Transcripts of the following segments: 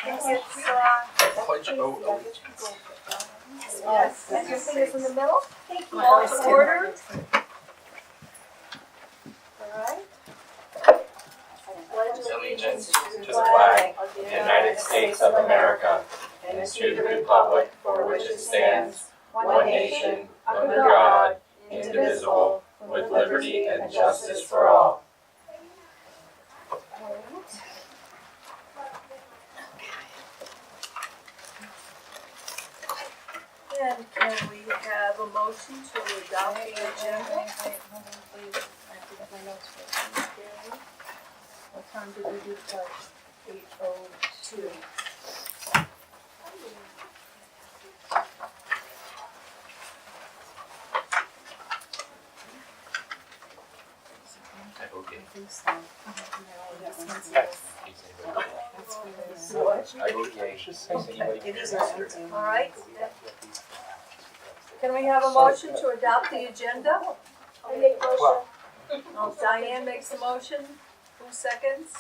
Pledge allegiance. Yes, and your fingers in the middle. Thank you. Call to order. Alright. Pledge Allegiance to the flag of the United States of America and to the republic for which it stands, one nation, under God, indivisible, with liberty and justice for all. And can we have a motion to adopt the agenda? What time did we do first? 8:02. Okay. What? I vote yea. All right. Can we have a motion to adopt the agenda? I make motion. Oh, Diane makes the motion. Who seconds?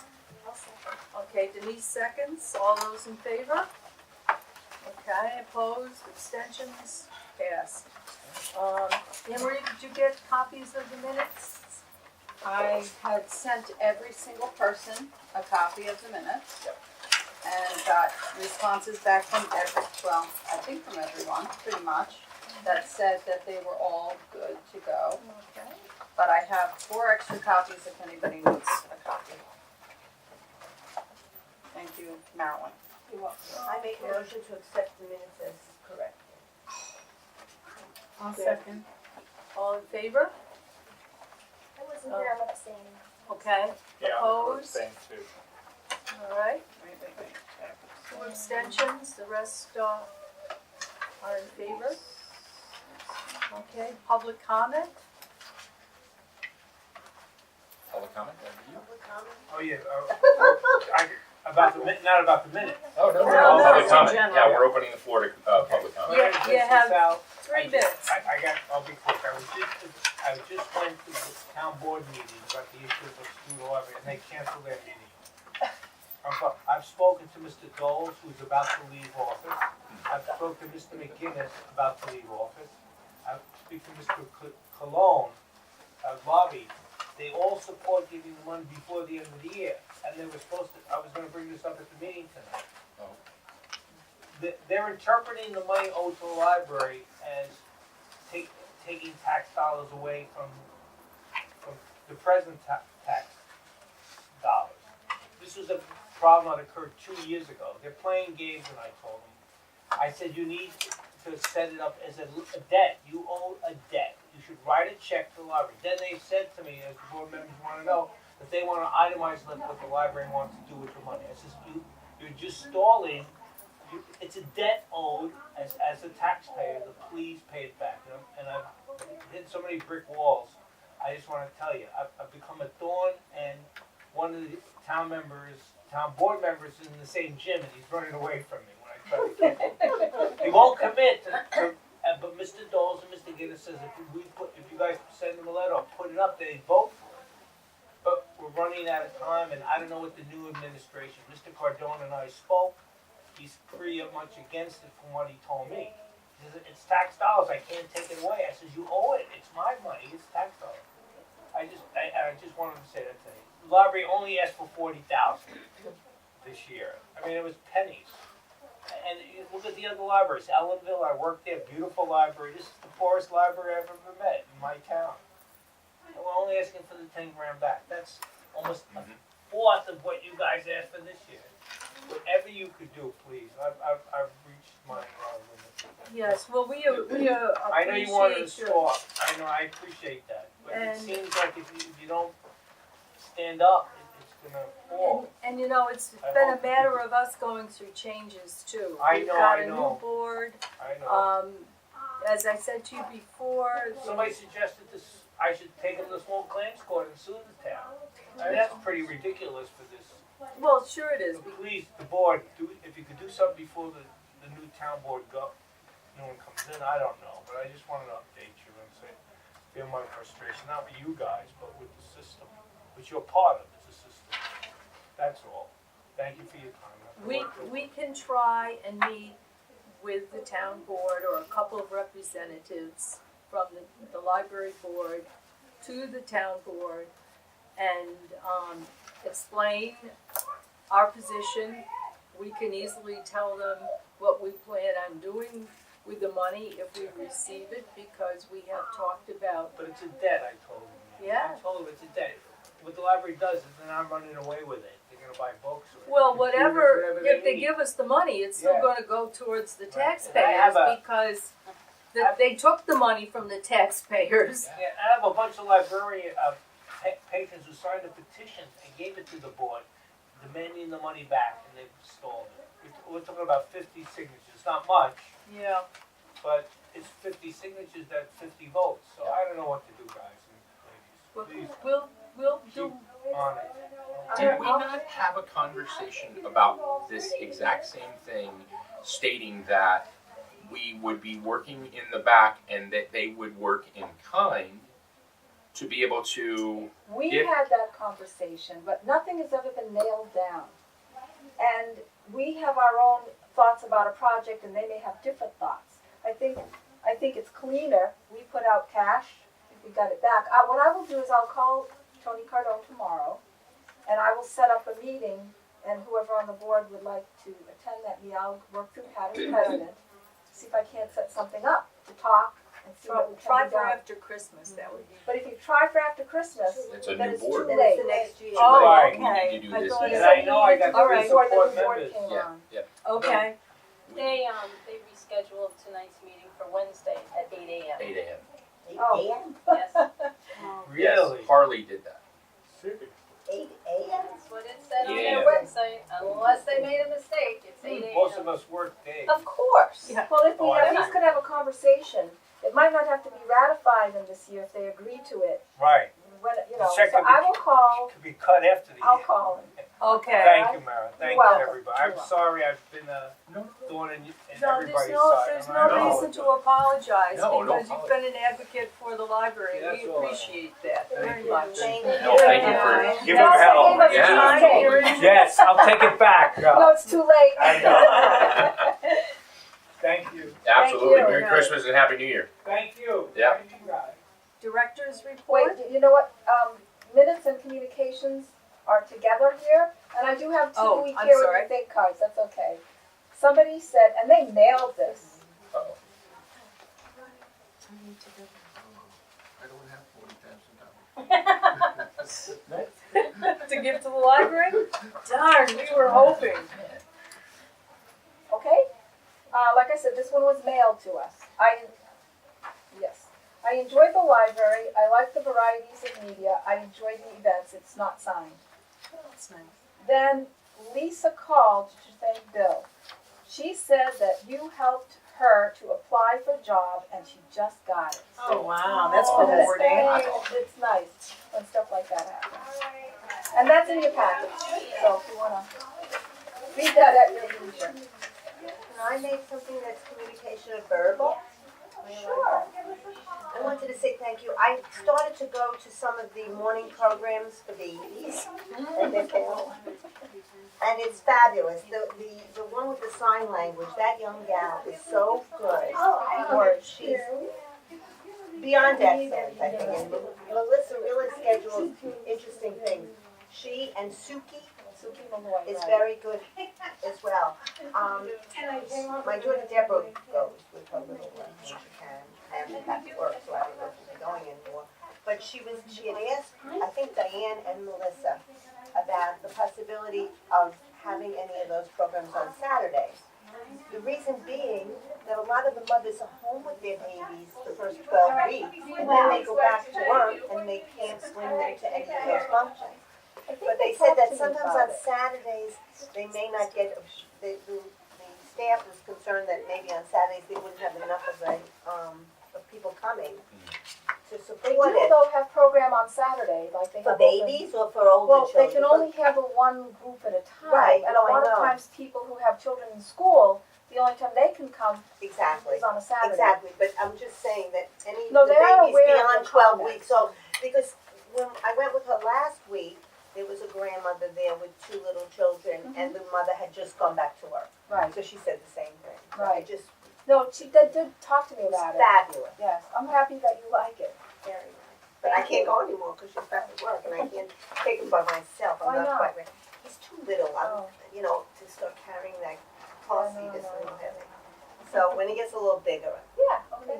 Okay, Denise seconds. All those in favor? Okay, opposed, abstentions, passed. Anne Marie, did you get copies of the minutes? I had sent every single person a copy of the minutes and got responses back from I think from everyone, pretty much, that said that they were all good to go. Okay. But I have 4 extra copies if anybody needs a copy. Thank you, Marilyn. You're welcome. I make a motion to accept the minutes as correct. I'll second. All in favor? I wasn't there, I'm abstaining. Okay, Yeah, opposed? same too. All right, Wait. 2 abstentions, the rest are in favor. Okay, public comment? Public comment? Public comment? Oh, yeah, not about the minute. Oh, no, No, public in comment. general. Yeah, we're opening the floor to public comment. Yeah, you have 3 minutes. I'll be quick. I just went to the town board meeting about the issues of student library, and they canceled their meeting. I've spoken to Mr. Doles, who's about to leave office. I've spoken to Mr. McGinnis, about to leave office. I've spoken to Mr. Cologne, Bobby. They all support giving the money before the end of the year, and they were I was gonna bring this up at the meeting tonight. Oh. They're interpreting the money owed to the library as taking tax dollars away from the present tax dollars. This was a problem that occurred 2 years ago. They're playing games, and I told them. I said, you need to set it up as a debt. You owe a debt. You should write a check to the library. Then they said to me, as the board members want to know, that they want to itemize what the library wants to do with the money. I says, you're just stalling. It's a debt owed as a taxpayer. Please pay it back. And I've hit so many brick walls. I just want to tell you, I've become a thorn, and one of the town board members is in the same gym, and he's running away from me when I try to get him. He won't commit but Mr. Doles and Mr. Guinness says if you guys send them a letter or put it up, they vote for it. But we're running out of time, and I don't know what the new administration. Mr. Cardone and I spoke. He's pretty much against it from what he told me. He says, it's tax dollars, I can't take it away. I says, you owe it, it's my money, it's tax dollars. I just wanted to say that today. The library only asked for $40,000 this year. I mean, it was pennies. And you look at the other libraries. Ellenville, I worked there, beautiful library. This is the poorest library I've ever met in my town. And we're only asking for the 10 grand back. That's almost a fourth of what you guys asked for this year. Whatever you could do, please. I've reached my limit. Yes, well, we I know you wanted to appreciate stop. I know, I appreciate that. But it And- seems like if you don't stand up, it's gonna fall. And you know, it's I been a hope- matter of us going through changes too. I We've know, got I a know. new board, I know. as I said to you before. Somebody suggested this. I should take them to the small claims court and sue the town. I mean, that's pretty ridiculous for this. Well, sure it is. So please, the board, if you could do something before the new town board no one comes in, I don't know, but I just wanted to update you and say, feel my frustration, not with you guys, but with the system, which you're part of, it's a system. That's all. Thank you for your time. We can try and meet with the town board or a couple of representatives from the library board to the town board and, explain our position. We can easily tell them what we plan on doing with the money if we receive it, because we have talked about, But it's a debt, I told him. Yeah. I told him it's a debt. What the library does is they're not running away with it. They're gonna buy books or well, computers, whatever, they if they need. give us the money, it's still Yeah. gonna go towards the Right. taxpayers, I have a- because they took the money from the taxpayers. Yeah, I have a bunch of librarian, patrons who signed a petition and gave it to the board, demanding the money back, and they've stalled it. We're talking about 50 signatures, not much, Yeah. but it's 50 signatures, that's 50 votes, so I don't know what to do, guys We'll, and ladies. we'll do, Keep on it. Did we not have a conversation about this exact same thing, stating that we would be working in the back and that they would work in kind to be able to, We If- had that conversation, but nothing has ever been nailed down. And we have our own thoughts about a project and they may have different thoughts. I think it's cleaner, we put out cash, if we got it back. What I will do is I'll call Tony Cardone tomorrow and I will set up a meeting, and whoever on the board would like to attend that meeting, I'll work through Pat as president, see if I can't set something up to talk and see what we try can be for done. after Christmas, that would be. But if you try for after Christmas, it's a then new it's board. too late. the next year. Oh, Right. okay. We need to do I this thought now. And I know I got All three right. Before the support new board members. came Yeah, on. yeah. Okay, They rescheduled tonight's meeting for Wednesday at 8 AM. 8 a.m. Oh. Yes, Really? Yes, Harley did that. 8 a.m.? that's what it said on Yeah. their website, unless they made a mistake, it's 8 AM. Most of us work days. Of course. Yeah. Well, if we Oh, I at see. least could have a conversation, it might not have to be ratified in this year if they agree to it, Right. when, you know, Check so with I the- will call, Could be cut after the I'll year. call him. okay. Thank you, Mara. Thank you, welcome. everybody. You're I'm welcome. sorry I've been thorn in No, everybody's there's side. no and I reason to apologize. apologize, No, no because you've been an advocate for the library, Yeah, we that's all I appreciate that Thank very you. much. Thank No, thank you for, Give No, him they hell. gave us Yeah, time. absolutely. Yes, I'll take it back. No, it's too late. I know. Thank you. absolutely. you. Merry Christmas and Happy New Year. Thank you. Yeah. Thank you, guys. Director's report? Wait, you know what, minutes and communications are together here, and I do have two Oh, we I'm carry sorry. with fake cards, that's okay. Somebody said, and they mailed this, Uh-oh. To give to the library? Darn, we were hoping. okay? Like I said, this one was mailed to us. Yes. I enjoyed the library, I like the varieties of media, I enjoyed the events, it's not signed. That's nice. Then Lisa called to thank Bill. She said that you helped her to apply for a job and she just got it. Oh, wow, that's Oh, rewarding. It's nice when stuff like that happens. And that's in your package, so if you wanna read that at your leisure. Can I make something that's communication verbal? Sure. I wanted to say thank you. I started to go to some of the morning programs for babies. And it's fabulous. The one with the sign language, that young gal is so good. Or she's beyond excellent, I think. And Melissa really schedules interesting things. She and Suki Malloy, is right. very good as well. My daughter Deborah goes with her little one when she can. I haven't had to work, so I don't know if she'll be going anymore. But she had asked, I think Diane and Melissa, about the possibility of having any of those programs on Saturdays. The reason being that a lot of the mothers are home with their babies the first 12 weeks, and then they go back to work and they can't swing them to any of those functions. But they said that sometimes on Saturdays, they may not get, the staff was concerned that maybe on Saturdays they wouldn't have enough of people coming to They support do it. though have program on Saturday, like they For have. open- babies or for older Well, children? they can only have one group at a time. Right, And no, a lot I of know. times people who have children in school, the only time they can come Exactly. is on a Saturday. Exactly, but I'm just saying that any No, the they are babies aware of beyond the 12 comments. weeks old, because when I went with her last week, there was a grandmother there with 2 little children, and the mother had just gone back to work. Right, So she said the same thing. So Right. It just no, she did talk to me it was about it, fabulous. yes, I'm happy that you like it. Very nice. But I can't go anymore because she's back to work, and I can't take him by myself. Why I'm not? not quite ready. He's too little. Oh. You know, to start carrying that car No, seat is no, a little no. heavy. So when he gets a little bigger, Yeah, okay.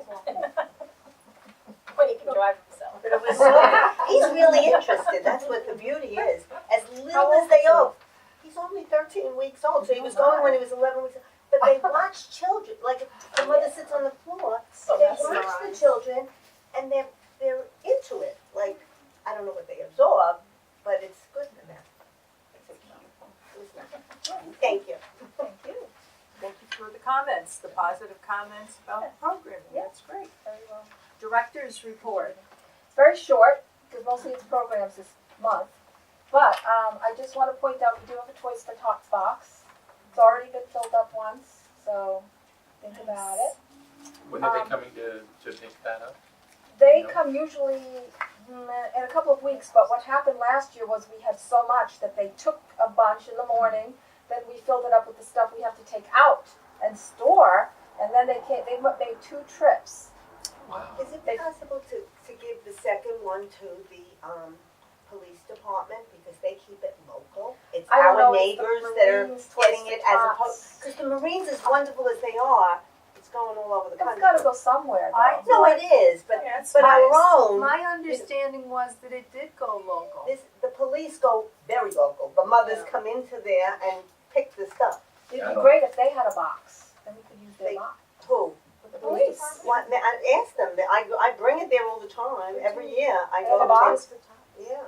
When he can drive himself. but it was so, he's really interested. That's what the beauty is. As How little old as they is he? are, he's only 13 weeks old. So he was going when he was 11 weeks old. But they watch children. Like the mother sits on the floor, So they that's watch nice. the children, and they're into it. Like I don't know what they absorb, but it's good for them. It was nice. Thank you. Thank you. Thank you for the comments, the positive comments about the programming, Yeah. that's great. Very well. Director's report. It's very short, because mostly it's programs this month. But I just want to point out, we do have a Toys for Tots box. It's already been filled up once, so think about it. When are they coming to pick that up? They No. come usually in a couple of weeks, but what happened last year was we had so much that they took a bunch in the morning, then we filled it up with the stuff we have to take out and store, and then they made 2 trips. Wow. Is it possible to give the second one to the police department because they keep it local? It's I don't our know, it's the neighbors that are Marines Toys getting for it as Tots. opposed, because the Marines, as wonderful as they are, it's going all over the It's country. gotta go somewhere, I- though. No, it is, but our own, My understanding was that it did go local. the police go very local. The mothers Yeah. come into there and pick the stuff. It'd be great if they had a box, then we could use their They- box. Who? The police. What, I ask them, I bring it there all the time, every year, I They have go a box? Yeah, Yeah,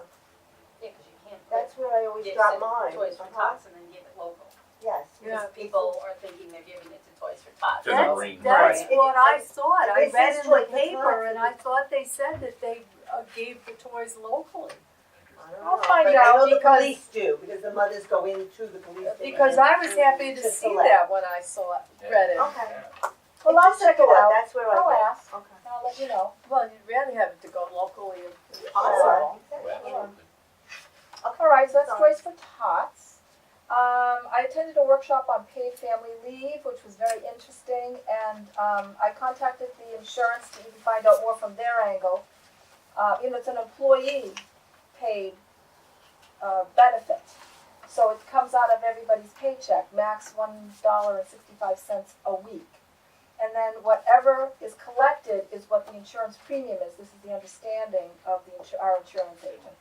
because you can't that's where I always give drop it mine. Toys for Tots and then give it local. Yes. Yeah. Because people are thinking they're giving it to Toys for Tots. To the Marines. That's Right. what I thought, I It read says in the Toys for paper Tots. and I thought they said that they gave the toys locally. I don't I'll know, find but out I know the because- police do, because the mothers go into the police station. Because I was happy to To see select. that when I saw it, read it. Okay. Well, I'll It's just a check it thought, out. that's where I I'll go. ask, Okay. and I'll let you know. Well, you'd rather have it to go locally if Sure. possible. Well, All right, so that's Sorry. Toys for Tots. I attended a workshop on paid family leave, which was very interesting, and I contacted the insurance to even find out more from their angle. It's an employee paid benefit, so it comes out of everybody's paycheck, max $1.65 a week. And then whatever is collected is what the insurance premium is. This is the understanding of our insurance agent.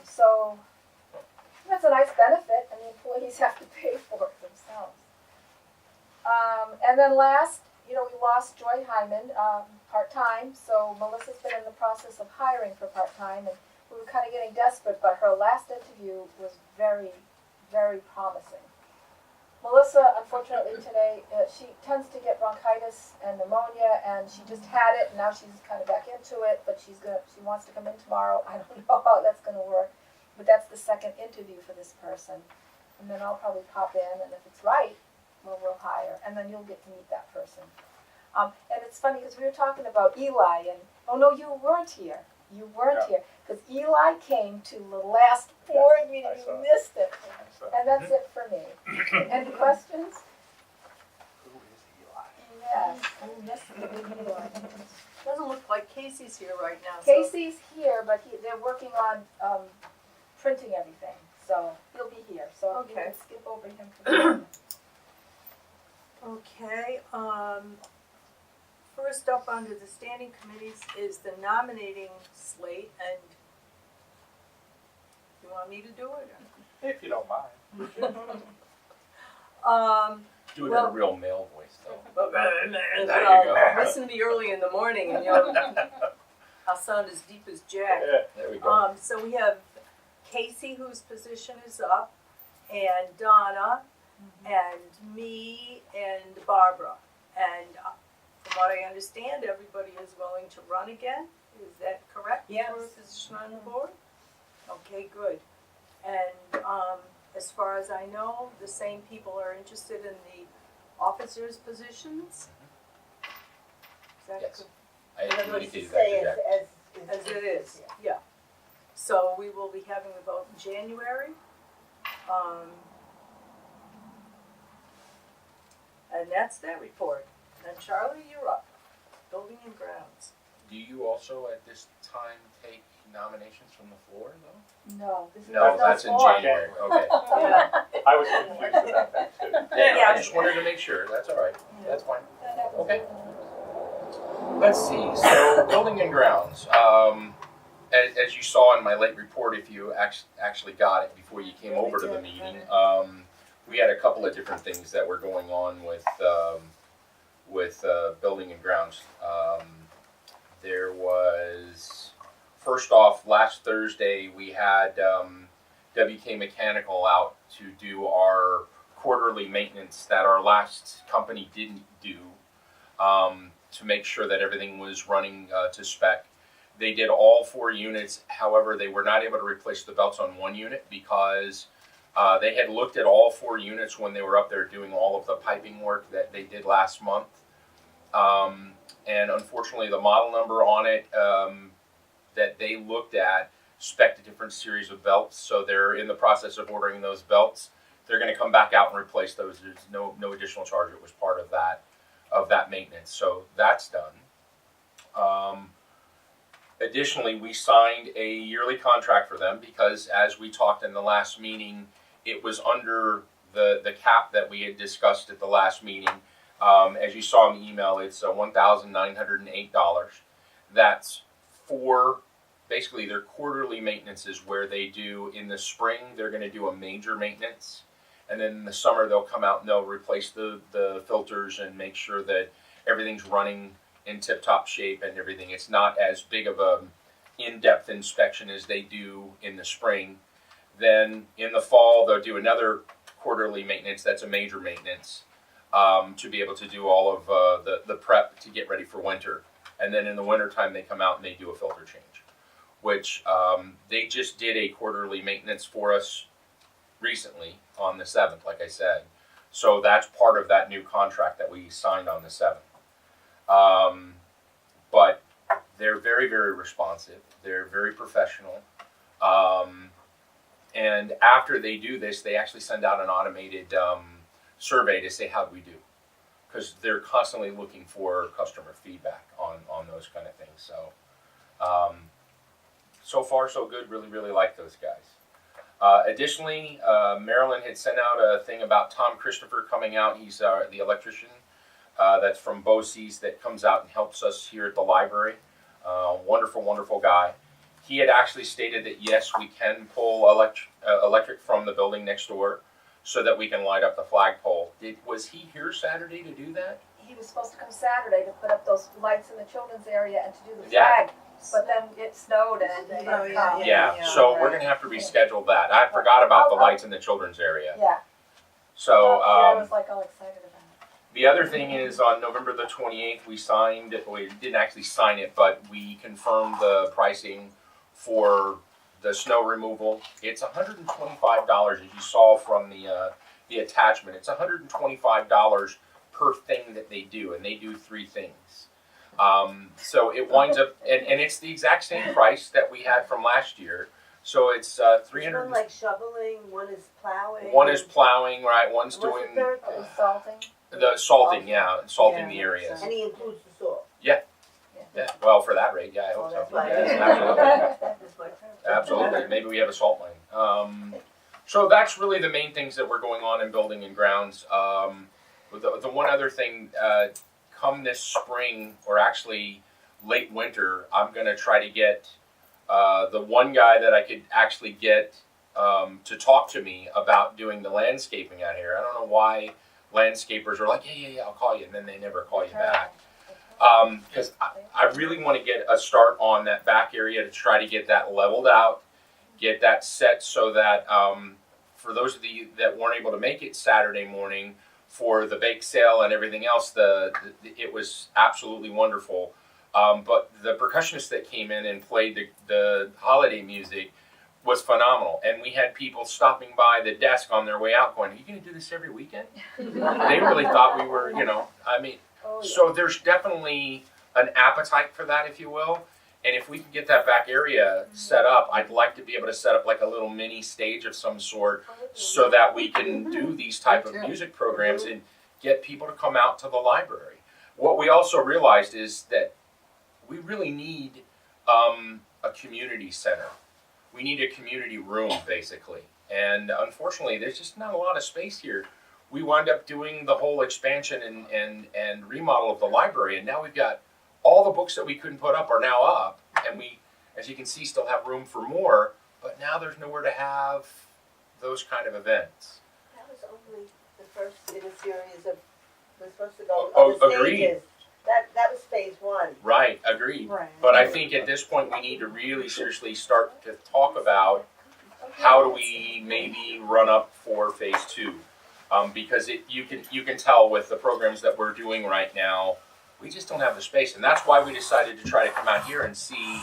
So that's a nice benefit, and the employees have to pay for it themselves. And then last, we lost Joy Hyman, part-time, so Melissa's been in the process of hiring for part-time, and we were kind of getting desperate, but her last interview was very, very promising. Melissa, unfortunately today, she tends to get bronchitis and pneumonia, and she just had it, and now she's kind of back into it, but she wants to come in tomorrow. I don't know how that's gonna work, but that's the second interview for this person. And then I'll probably pop in, and if it's right, we'll hire, and then you'll get to meet that person. And it's funny, because we were talking about Eli, and, oh no, you weren't here. You weren't Yeah. here, because Eli came to the last board meeting, I you saw. missed it. So, And that's it for me. Any questions? who is Eli? Yes, you missed the big Eli. Doesn't look like Casey's here right now, so. Casey's here, but they're working on printing everything, so he'll be here, so if you Okay. can skip over him for the moment. Okay, first up under the standing committees is the nominating slate, and you want me to do it? If you don't mind. Do it in Well- a real male voice, though. Well, you go. listen to me early in the morning and I'll sound as deep as Jack. There we go. So we have Casey, whose position is up, and Donna, and me, and Barbara. And from what I understand, everybody is willing to run again. Is that correct? Yes. For a position on the board? Okay, good. And as far as I know, the same people are interested in the officers' positions? Is that Yes. co- I Let's communicated that say to Jack. As it is, yeah. So we will be having the vote in January. And that's that report. And Charlie, you're up. Building and grounds. Do you also at this time take nominations from the floor, though? No, this is No, that's in floor. January, okay. Yeah. I was confused about that too. Yeah, I just wanted to make sure, that's all right, that's fine. Okay. Let's see, so building and grounds, as you saw in my late report, if you actually got it before you came over to the meeting, we had a couple of different things that were going on with building and grounds. There was, first off, last Thursday, we had WK Mechanical out to do our quarterly maintenance that our last company didn't do, to make sure that everything was running to spec. They did all 4 units, however, they were not able to replace the belts on 1 unit because they had looked at all 4 units when they were up there doing all of the piping work that they did last month. And unfortunately, the model number on it that they looked at spec'd a different series of belts, so they're in the process of ordering those belts. They're going to come back out and replace those. There's no additional charge. It was part of that maintenance, so that's done. Additionally, we signed a yearly contract for them because, as we talked in the last meeting, it was under the cap that we had discussed at the last meeting. As you saw in the email, it's $1,908. That's for basically their quarterly maintenances where they do in the spring, they're going to do a major maintenance. And then in the summer, they'll come out and they'll replace the filters and make sure that everything's running in tip-top shape and everything. It's not as big of a in-depth inspection as they do in the spring. Then in the fall, they'll do another quarterly maintenance. That's a major maintenance. To be able to do all of the prep to get ready for winter. And then in the wintertime, they come out and they do a filter change, which they just did a quarterly maintenance for us recently on the 7th, like I said. So that's part of that new contract that we signed on the 7th. But they're very, very responsive. They're very professional. And after they do this, they actually send out an automated survey to say how do we do, because they're constantly looking for customer feedback on those kind of things. So so far so good. Really like those guys. Additionally, Marilyn had sent out a thing about Tom Christopher coming out. He's the electrician that's from BOCES that comes out and helps us here at the library. Wonderful guy. He had actually stated that yes, we can pull electric from the building next door, so that we can light up the flagpole. Was he here Saturday to do that? He was supposed to come Saturday to put up those lights in the children's area and to do the Yeah. flag, but then it snowed and he didn't come. Yeah, so we're going to have to reschedule that. I forgot about the lights in the children's area. Yeah. So I was like all excited about it. the other thing is on November the 28th, we didn't actually sign it, but we confirmed the pricing for the snow removal. It's $125, as you saw from the attachment. It's $125 per thing that they do, and they do 3 things. So it winds up, and it's the exact same price that we had from last year. So it's $300. One like shoveling, one is plowing. One is plowing, right? One's What's the doing third It thing? was salting. the salting, salting the areas. And he includes the salt. Yeah, well, for that rate, yeah, I hope Oh, so. that's why. Absolutely. That's my turn. Absolutely. Maybe we have a salt line. So that's really the main things that were going on in building and grounds. The one other thing, come this spring, or actually late winter, I'm going to try to get the one guy that I could actually get to talk to me about doing the landscaping out here. I don't know why landscapers are like, yeah, I'll call you, and then they never call you back. Because I really want to get a start on that back area to try to get that leveled out, get that set so that for those of you that weren't able to make it Saturday morning for the bake sale and everything else, it was absolutely wonderful. But the percussionist that came in and played the holiday music was phenomenal. And we had people stopping by the desk on their way out going, are you going to do this every weekend? They really thought we were, Oh, yeah. So there's definitely an appetite for that, if you will. And if we can get that back area set up, I'd like to be able to set up like a little mini stage of some sort so that we can do these type of music programs and get people to come out to the library. What we also realized is that we really need a community center. We need a community room, basically. And unfortunately, there's just not a lot of space here. We wound up doing the whole expansion and remodel of the library, and now we've got all the books that we couldn't put up are now up, and we, as you can see, still have room for more, but now there's nowhere to have those kind of events. That was only the first in a series of, was supposed to go Oh, on the agreed. stages. That was phase one. Right, agreed. Right. But I think at this point we need to really seriously start to talk about how do we maybe run up for phase two, because you can tell with the programs that we're doing right now, we just don't have the space, and that's why we decided to try to come out here and see,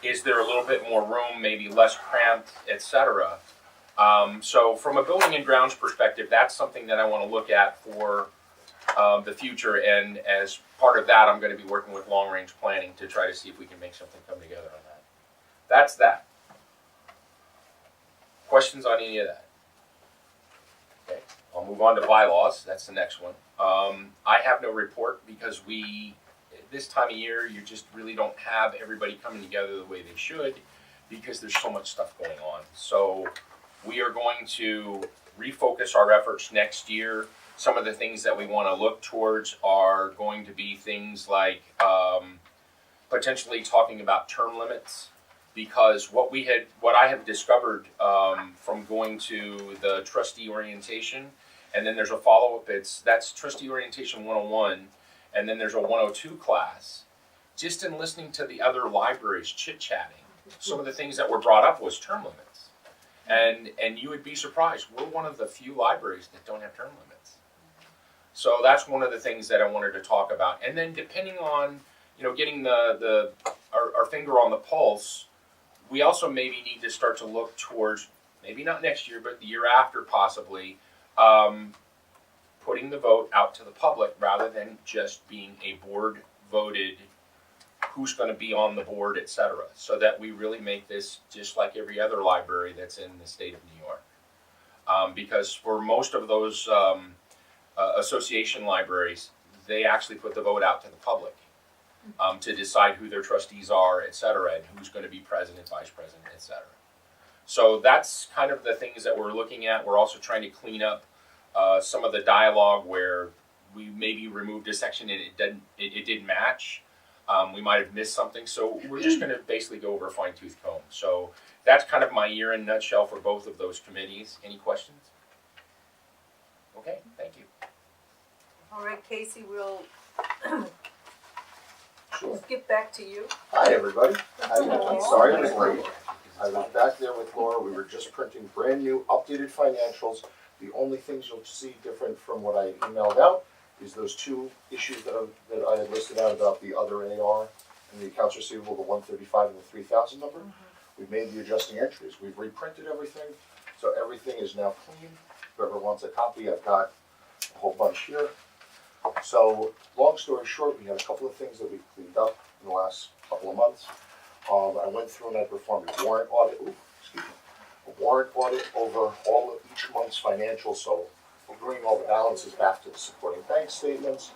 is there a little bit more room, maybe less cramped, etc. So from a building and grounds perspective, that's something that I want to look at for the future, and as part of that, I'm going to be working with long-range planning to try to see if we can make something come together on that. That's that. Questions on any of that? Okay, I'll move on to bylaws. That's the next one. I have no report because this time of year, you just really don't have everybody coming together the way they should because there's so much stuff going on. So we are going to refocus our efforts next year. Some of the things that we want to look towards are going to be things like potentially talking about term limits, because what I have discovered from going to the trustee orientation, and then there's a follow-up, that's trustee orientation 101, and then there's a 102 class. Just in listening to the other libraries chit-chatting, some of the things that were brought up was term limits. And you would be surprised, we're one of the few libraries that don't have term limits. So that's one of the things that I wanted to talk about. And then depending on, getting our finger on the pulse, we also maybe need to start to look towards, maybe not next year, but the year after possibly, putting the vote out to the public rather than just being a board voted who's going to be on the board, etc., so that we really make this just like every other library that's in the state of New York. Because for most of those association libraries, they actually put the vote out to the public to decide who their trustees are, etc., and who's going to be president, vice president, etc. So that's kind of the things that we're looking at. We're also trying to clean up some of the dialogue where we maybe removed a section and it didn't match. We might have missed something, so we're just going to basically go over a fine-tooth comb. So that's kind of my year in a nutshell for both of those committees. Any questions? Okay, thank you. All right, Casey, we'll Sure. get back to you. Hi, everybody. I'm sorry I was late. I was back there with Laura. We were just printing brand new, updated financials. The only things you'll see different from what I emailed out is those two issues that I had listed out about the other AR and the accounts receivable, the 135 and the 3,000 number. We've made the adjusting entries. We've reprinted everything, so everything is now clean. Whoever wants a copy, I've got a whole bunch here. So, long story short, we had a couple of things that we've cleaned up in the last couple of months. I went through and I performed a warrant audit. A warrant audit over all of each month's financials. So, we're bringing all the balances back to the supporting bank statements,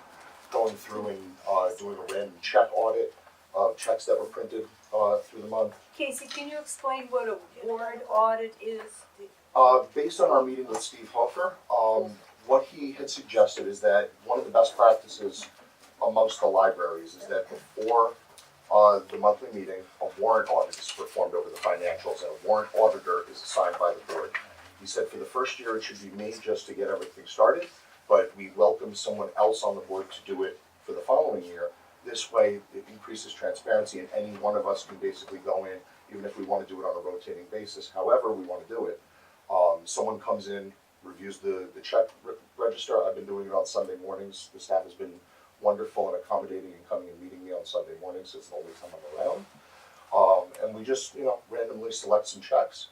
going through and doing a random check audit of checks that were printed through the month. Casey, can you explain what a warrant audit is? Based on our meeting with Steve Hofer, what he had suggested is that one of the best practices amongst the libraries is that before the monthly meeting, a warrant audit is performed over the financials, and a warrant auditor is assigned by the board. He said for the first year it should be me just to get everything started, but we welcome someone else on the board to do it for the following year. This way it increases transparency and any one of us can basically go in, even if we want to do it on a rotating basis, however we want to do it. Someone comes in, reviews the check register. I've been doing it on Sunday mornings. The staff has been wonderful and accommodating and coming and meeting me on Sunday mornings. It's the only time I'm around. And we just, randomly select some checks.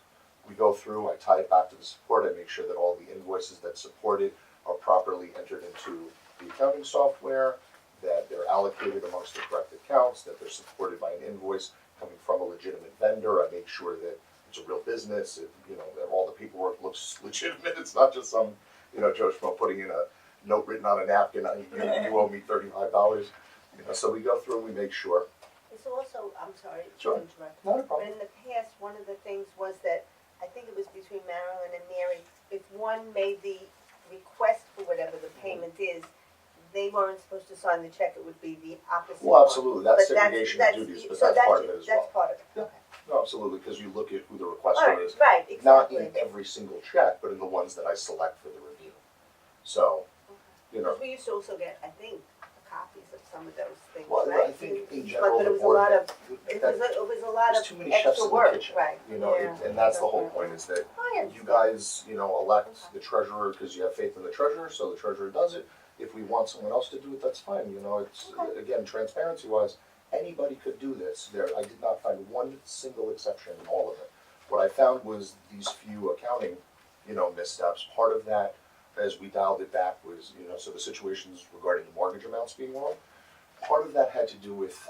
We go through, I tie it back to the support. I make sure that all the invoices that support it are properly entered into the accounting software, that they're allocated amongst the correct accounts, that they're supported by an invoice legitimate vendor, I make sure that it's a real business, that all the paperwork looks legitimate, it's not just some, Joe Schmo putting in a note written on a napkin, you owe me $35, so we go through and we make sure. It's also, I'm sorry to Sure. interrupt, Not a but problem. in the past, one of the things was that, I think it was between Marilyn and Mary, if one made the request for whatever the payment is, they weren't supposed to sign the check, it would be the opposite Well, one. absolutely, that's But segregation of duties, but so that's part of it as well. That's part of it, Yeah. okay. No, absolutely, because you look at who the requester is, Right, not exactly. in every single check, but in the ones that I select for the review. So, Because we used to also get, I think, copies of some of those things, well, right? I think in general, But it the was a board, lot of, that- it was a lot there's of too many chefs extra in the work, kitchen, right? and that's the whole point, is that I you understand. guys, elect the treasurer because you have faith in the treasurer, so the treasurer does it. If we want someone else to do it, that's fine, it's, again, transparency wise, anybody could do this. I did not find one single exception in all of it. What I found was these few accounting, missteps. Part of that, as we dialed it back, was, so the situations regarding the mortgage amounts being wrong. Part of that had to do with,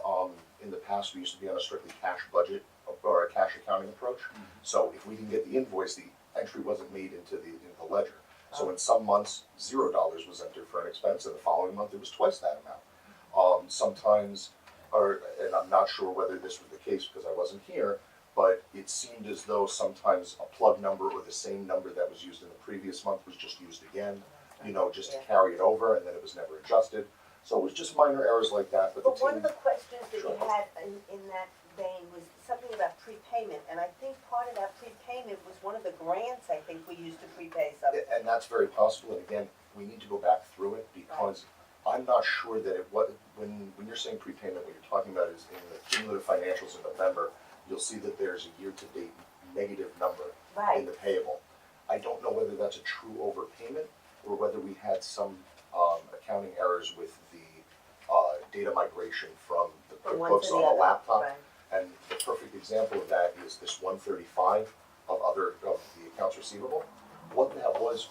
in the past, we used to be on a strictly cash budget or a cash accounting approach. So if we didn't get the invoice, the entry wasn't made into the ledger. So in some months, $0 was entered for an expense, and the following month it was twice that amount. Sometimes, and I'm not sure whether this was the case because I wasn't here, but it seemed as though sometimes a plug number or the same number that was used in the previous month was just used again, just to carry it over, and then it was never adjusted. So it was just minor errors like that, but the But one team, of the questions that Sure. you had in that vein was something about prepayment, and I think part of that prepayment was one of the grants I think we used to prepay something. and that's very possible, and again, we need to go back through it because I'm not sure that when you're saying prepayment, what you're talking about is in the cumulative financials in November, you'll see that there's a year-to-date negative number in Right, the payable. I don't know whether that's a true overpayment or whether we had some accounting errors with the data migration from the from one to QuickBooks the on the other, laptop. right. And the perfect example of that is this 135 of the accounts receivable. What that was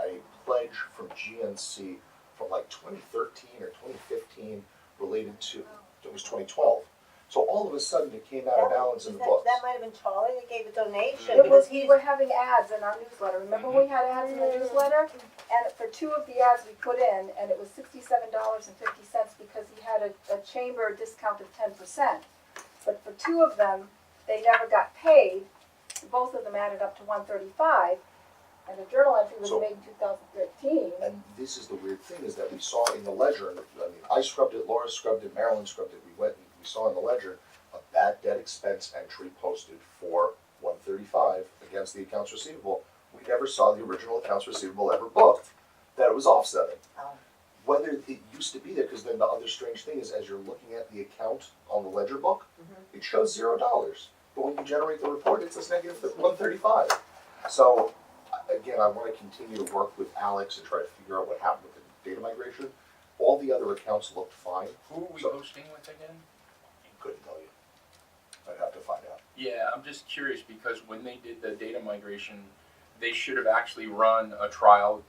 a pledge from GNC from like 2013 or 2015 related to, it was 2012. So all of a sudden it came out of balance in the books. That might have been Charlie that gave a donation, It because was, we he's, were having ads in our newsletter, remember we had ads in the newsletter? And for two of the ads we put in, and it was $67.50 because he had a chamber discount of 10%. But for two of them, they never got paid, both of them added up to $135, and the journal entry was So- made in 2013. And this is the weird thing, is that we saw in the ledger, I scrubbed it, Laura scrubbed it, Marilyn scrubbed it, we saw in the ledger a bad debt expense entry posted for 135 against the accounts receivable. We never saw the original accounts receivable ever booked, that it was offsetting. Oh. Whether it used to be there, because then the other strange thing is, as you're looking at the account on the ledger book, it shows $0. But when you generate the report, it says negative 135. So, again, I want to continue to work with Alex and try to figure out what happened with the data migration. All the other accounts looked fine. Who are we So- hosting with again? Couldn't tell you. I'd have to find out. Yeah, I'm just curious because when they did the data migration, they should have actually run a trial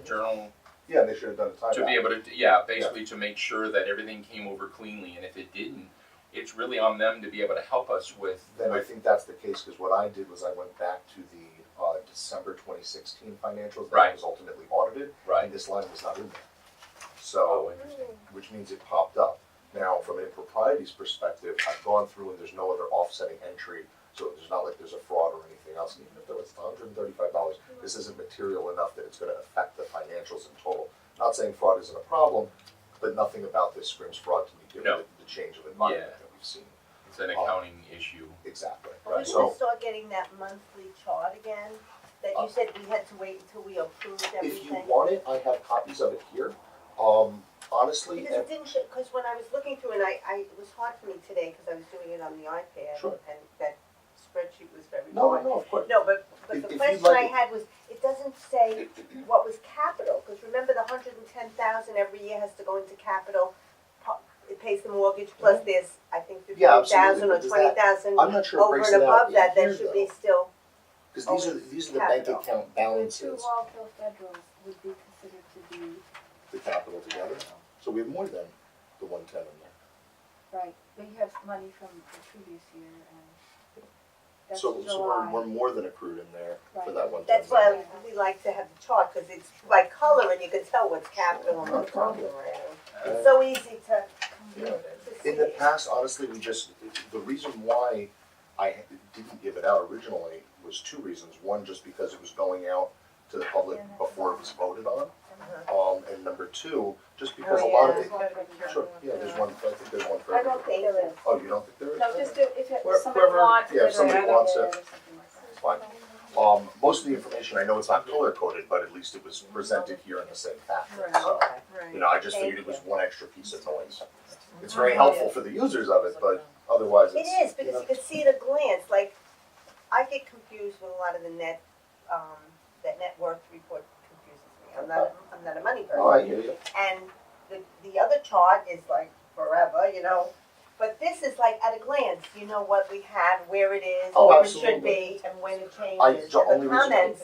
journal Yeah, they should have done a timeout. to be able to, basically to make sure that everything came over cleanly. And if it didn't, it's really on them to be able to help us with. Then I think that's the case, because what I did was I went back to the December 2016 financials that Right. was ultimately audited, Right. and this line was not in there. Oh, So, interesting. which means it popped up. Now, from an improprieties perspective, I've gone through and there's no other offsetting entry, so there's not like there's a fraud or anything else. And even if there was $135, this isn't material enough that it's going to affect the financials in total. Not saying fraud isn't a problem, but nothing about this screams fraud to me, given No. the change of environment Yeah. that we've seen. It's an accounting issue. Exactly. Are we Right. gonna So, start getting that monthly chart again? That you said we had to wait until we approved if you everything? want it, I have copies of it here. Honestly, Because it didn't show, because when I was looking through, and it was hard for me today, because I was doing it on the iPad. Sure. And that spreadsheet was very no, boring. of course. No, but If the you'd question like I it- had was, it doesn't say what was capital, because remember the 110,000 every year has to go into capital. It pays the mortgage, plus there's, I think, Yeah, 15,000 or absolutely, but does that- 20,000 I'm not sure it over breaks and it out above that, in there here, should be though. still, Because these are the bank capital. account The two balances, Wallkill Federals would be considered to be. the capital together. So we have more than the 110 in there. Right, they have money from the previous year and that's So July. we're more than accrued in there for Right. that one time. That's why we like to have the chart, cause it's by color and you can tell what's capital and No what's problem. operating. It's so easy to see. In the past, honestly, the reason why I didn't give it out originally was two reasons. One, just because it was going out to the public before it was voted on. And number two, just because a lot of it, sure, yeah, there's one, I think there's one for I don't everybody. think there is. Oh, you don't think there is? No, just if Where- somebody whoever- wants it. yeah, if somebody or wants add it. or something like that. It's fine. Most of the information, I know it's not color coded, but at least it was presented here in the same packet. So, Okay. you know, I just figured it was one extra piece of noise. It's very helpful for the users of it, but otherwise It it's. is, because you can see at a glance, like, I get confused with a lot of the that net worth report confuses me. I'm not a money person. Oh, I hear you. And the other chart is like forever, you know, but this is like at a glance, you know what we have, where it is, Oh, where absolutely. it should be, and when it changes, The only and the reason- comments.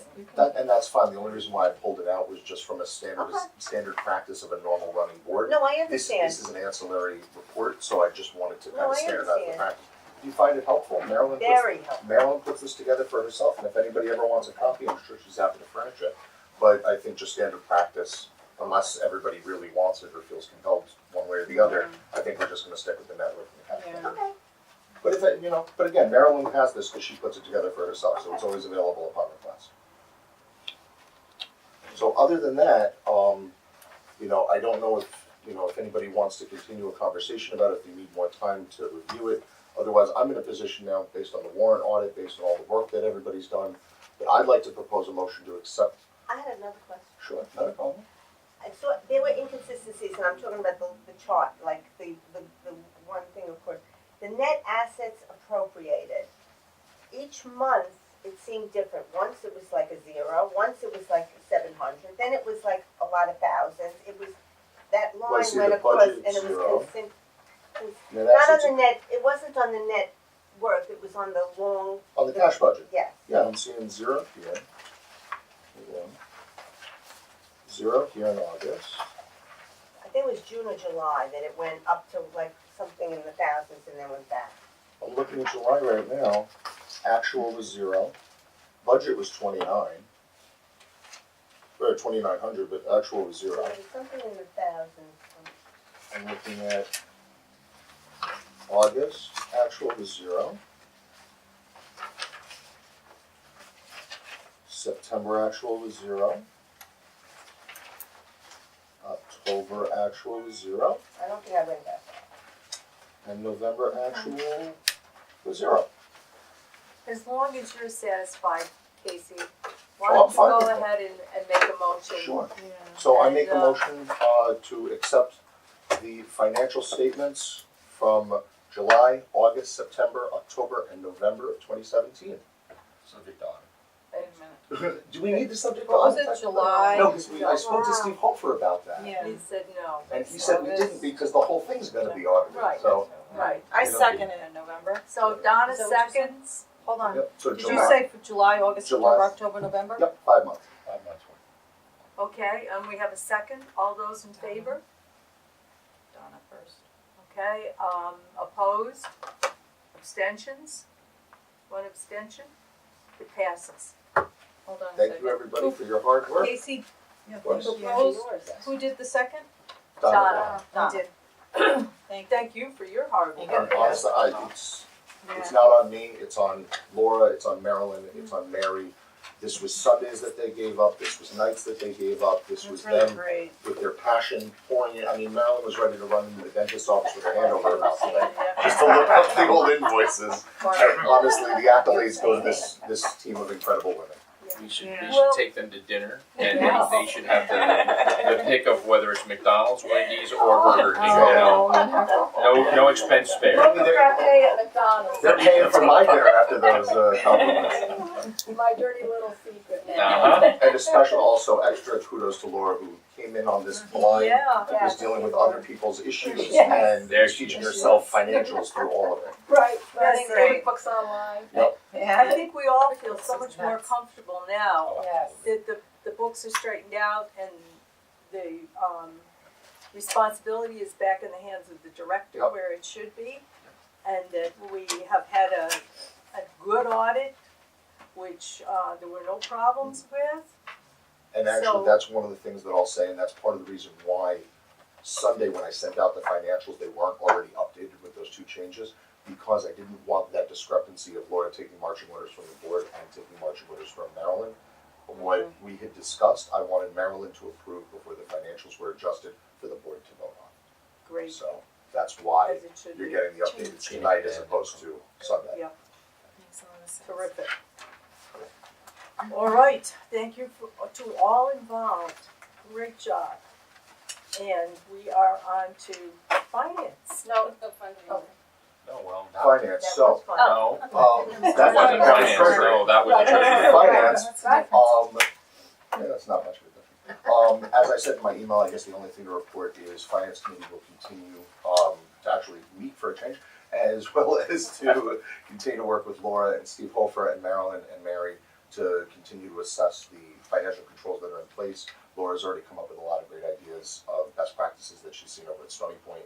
And that's fine, the only reason why I pulled it out was just from a standard practice of a normal running board. No, I This understand. is an ancillary report, so I just wanted to kind No, of I standardize the understand. practice. Do you find it helpful? Very helpful. Marilyn puts this together for herself, and if anybody ever wants a copy, I'm sure she's happy to furnish it. But I think just standard practice, unless everybody really wants it or feels compelled one way or the other, I think we're just gonna stick with the network and the capital. Okay. But if it, but again, Marilyn has this because she puts it together for herself, so it's always available upon request. So other than that, I don't know if anybody wants to continue a conversation about it, if you need more time to review it. Otherwise, I'm in a position now, based on the warrant audit, based on all the work that everybody's done, that I'd like to propose a motion to accept. I had another question. Sure, not a problem. I saw, there were inconsistencies, and I'm talking about the chart, like the one thing, of course. The net assets appropriated. Each month, it seemed different. Once it was like a 0, once it was like 700, then it was like a lot of thousands. It was, that Well, I line see went the across, budget and it was zero. Net not on assets the net, it wasn't on the net worth, it was on the long, on the cash budget. yes. Yeah, I'm seeing 0 here. Hold on. 0 here in August. I think it was June or July that it went up to like something in the thousands and then went back. I'm looking at July right now. Actual was 0. Budget was 29. Or 2,900, but actual was 0. So it was something in the thousands. I'm looking at August. Actual was 0. September actual was 0. October actual was 0. I don't think I went that far. And November actual was 0. As long as you're satisfied, Casey, why Oh, don't I'm you fine go with that. ahead and make a motion? Sure. So I make a And, motion to accept the financial statements from July, August, September, October, and November of 2017. Subject to audit. Wait a minute. Do we need the subject to What was audit? it, July? No, because I spoke to Steve Hofer about that. Yeah. He said no. And he said we didn't because the whole thing's gonna be audited, Right. so. Right. I You know, second it in November. So Donna Is that what you said? seconds. Hold on. Yep, so Did you July, say for July, August, July. September, October, November? yep, 5 months. 5 months worth. Okay, and we have a second. All those in favor? Donna first. Okay, opposed? Abstentions? One abstention? It passes. Hold on a second. Thank you, everybody, for your hard work. Casey, Yeah, course. who Yeah, proposed? yours. Who did the second? Donna. Donna. did. Thank you. Thank you for your hard work. And honestly, it's not on me, it's on Laura, it's on Marilyn, it's on Mary. This was Sundays that they gave up, this was nights that they gave up, this was That's really them great. with their passion pouring it. I mean, Marilyn was ready to run into the dentist's office with her hand over her mouth today, Yeah. just to look up the old invoices. And honestly, the accolades go to this team of incredible women. We should Well- take them to dinner, and Yes. they should have the pick of whether it's McDonald's, Wendy's, or Burger King. No expense spared. Pay at McDonald's, They're paying for my dinner after those compliments. my dirty little secret. And a special also extra kudos to Laura who came in on this blind, Yeah. was dealing with other people's issues Yes. and There was she teaching is. herself financials through all of it. Right, That's running great. books online. I think we all feel so much more comfortable now Yes. that the books are straightened out and the, responsibility is back in the hands of the director Yep. where it should be. And that we have had a good audit, which, there were no problems with. And So- actually, that's one of the things that I'll say, and that's part of the reason why Sunday, when I sent out the financials, they weren't already updated with those two changes, because I didn't want that discrepancy of Laura taking marching orders from the board and taking marching orders from Maryland. What we had discussed, I wanted Maryland to approve before the financials were adjusted for the board to vote on. Great, So that's why as it should you're be. getting the updated tonight as opposed to Sunday. Yeah. Terrific. All right, thank you to all involved, great job. And we are on to finance. No, no fundraising. Oh, well. Finance, so, No, that that wasn't finance, no, that was the treasury. Finance, Right. yeah, that's not much of a difference. As I said in my email, I guess the only thing to report is Finance Committee will continue, to actually meet for a change, as well as to continue to work with Laura and Steve Hofer and Marilyn and Mary to continue to assess the financial controls that are in place. Laura's already come up with a lot of great ideas of best practices that she's seen over at Stony Point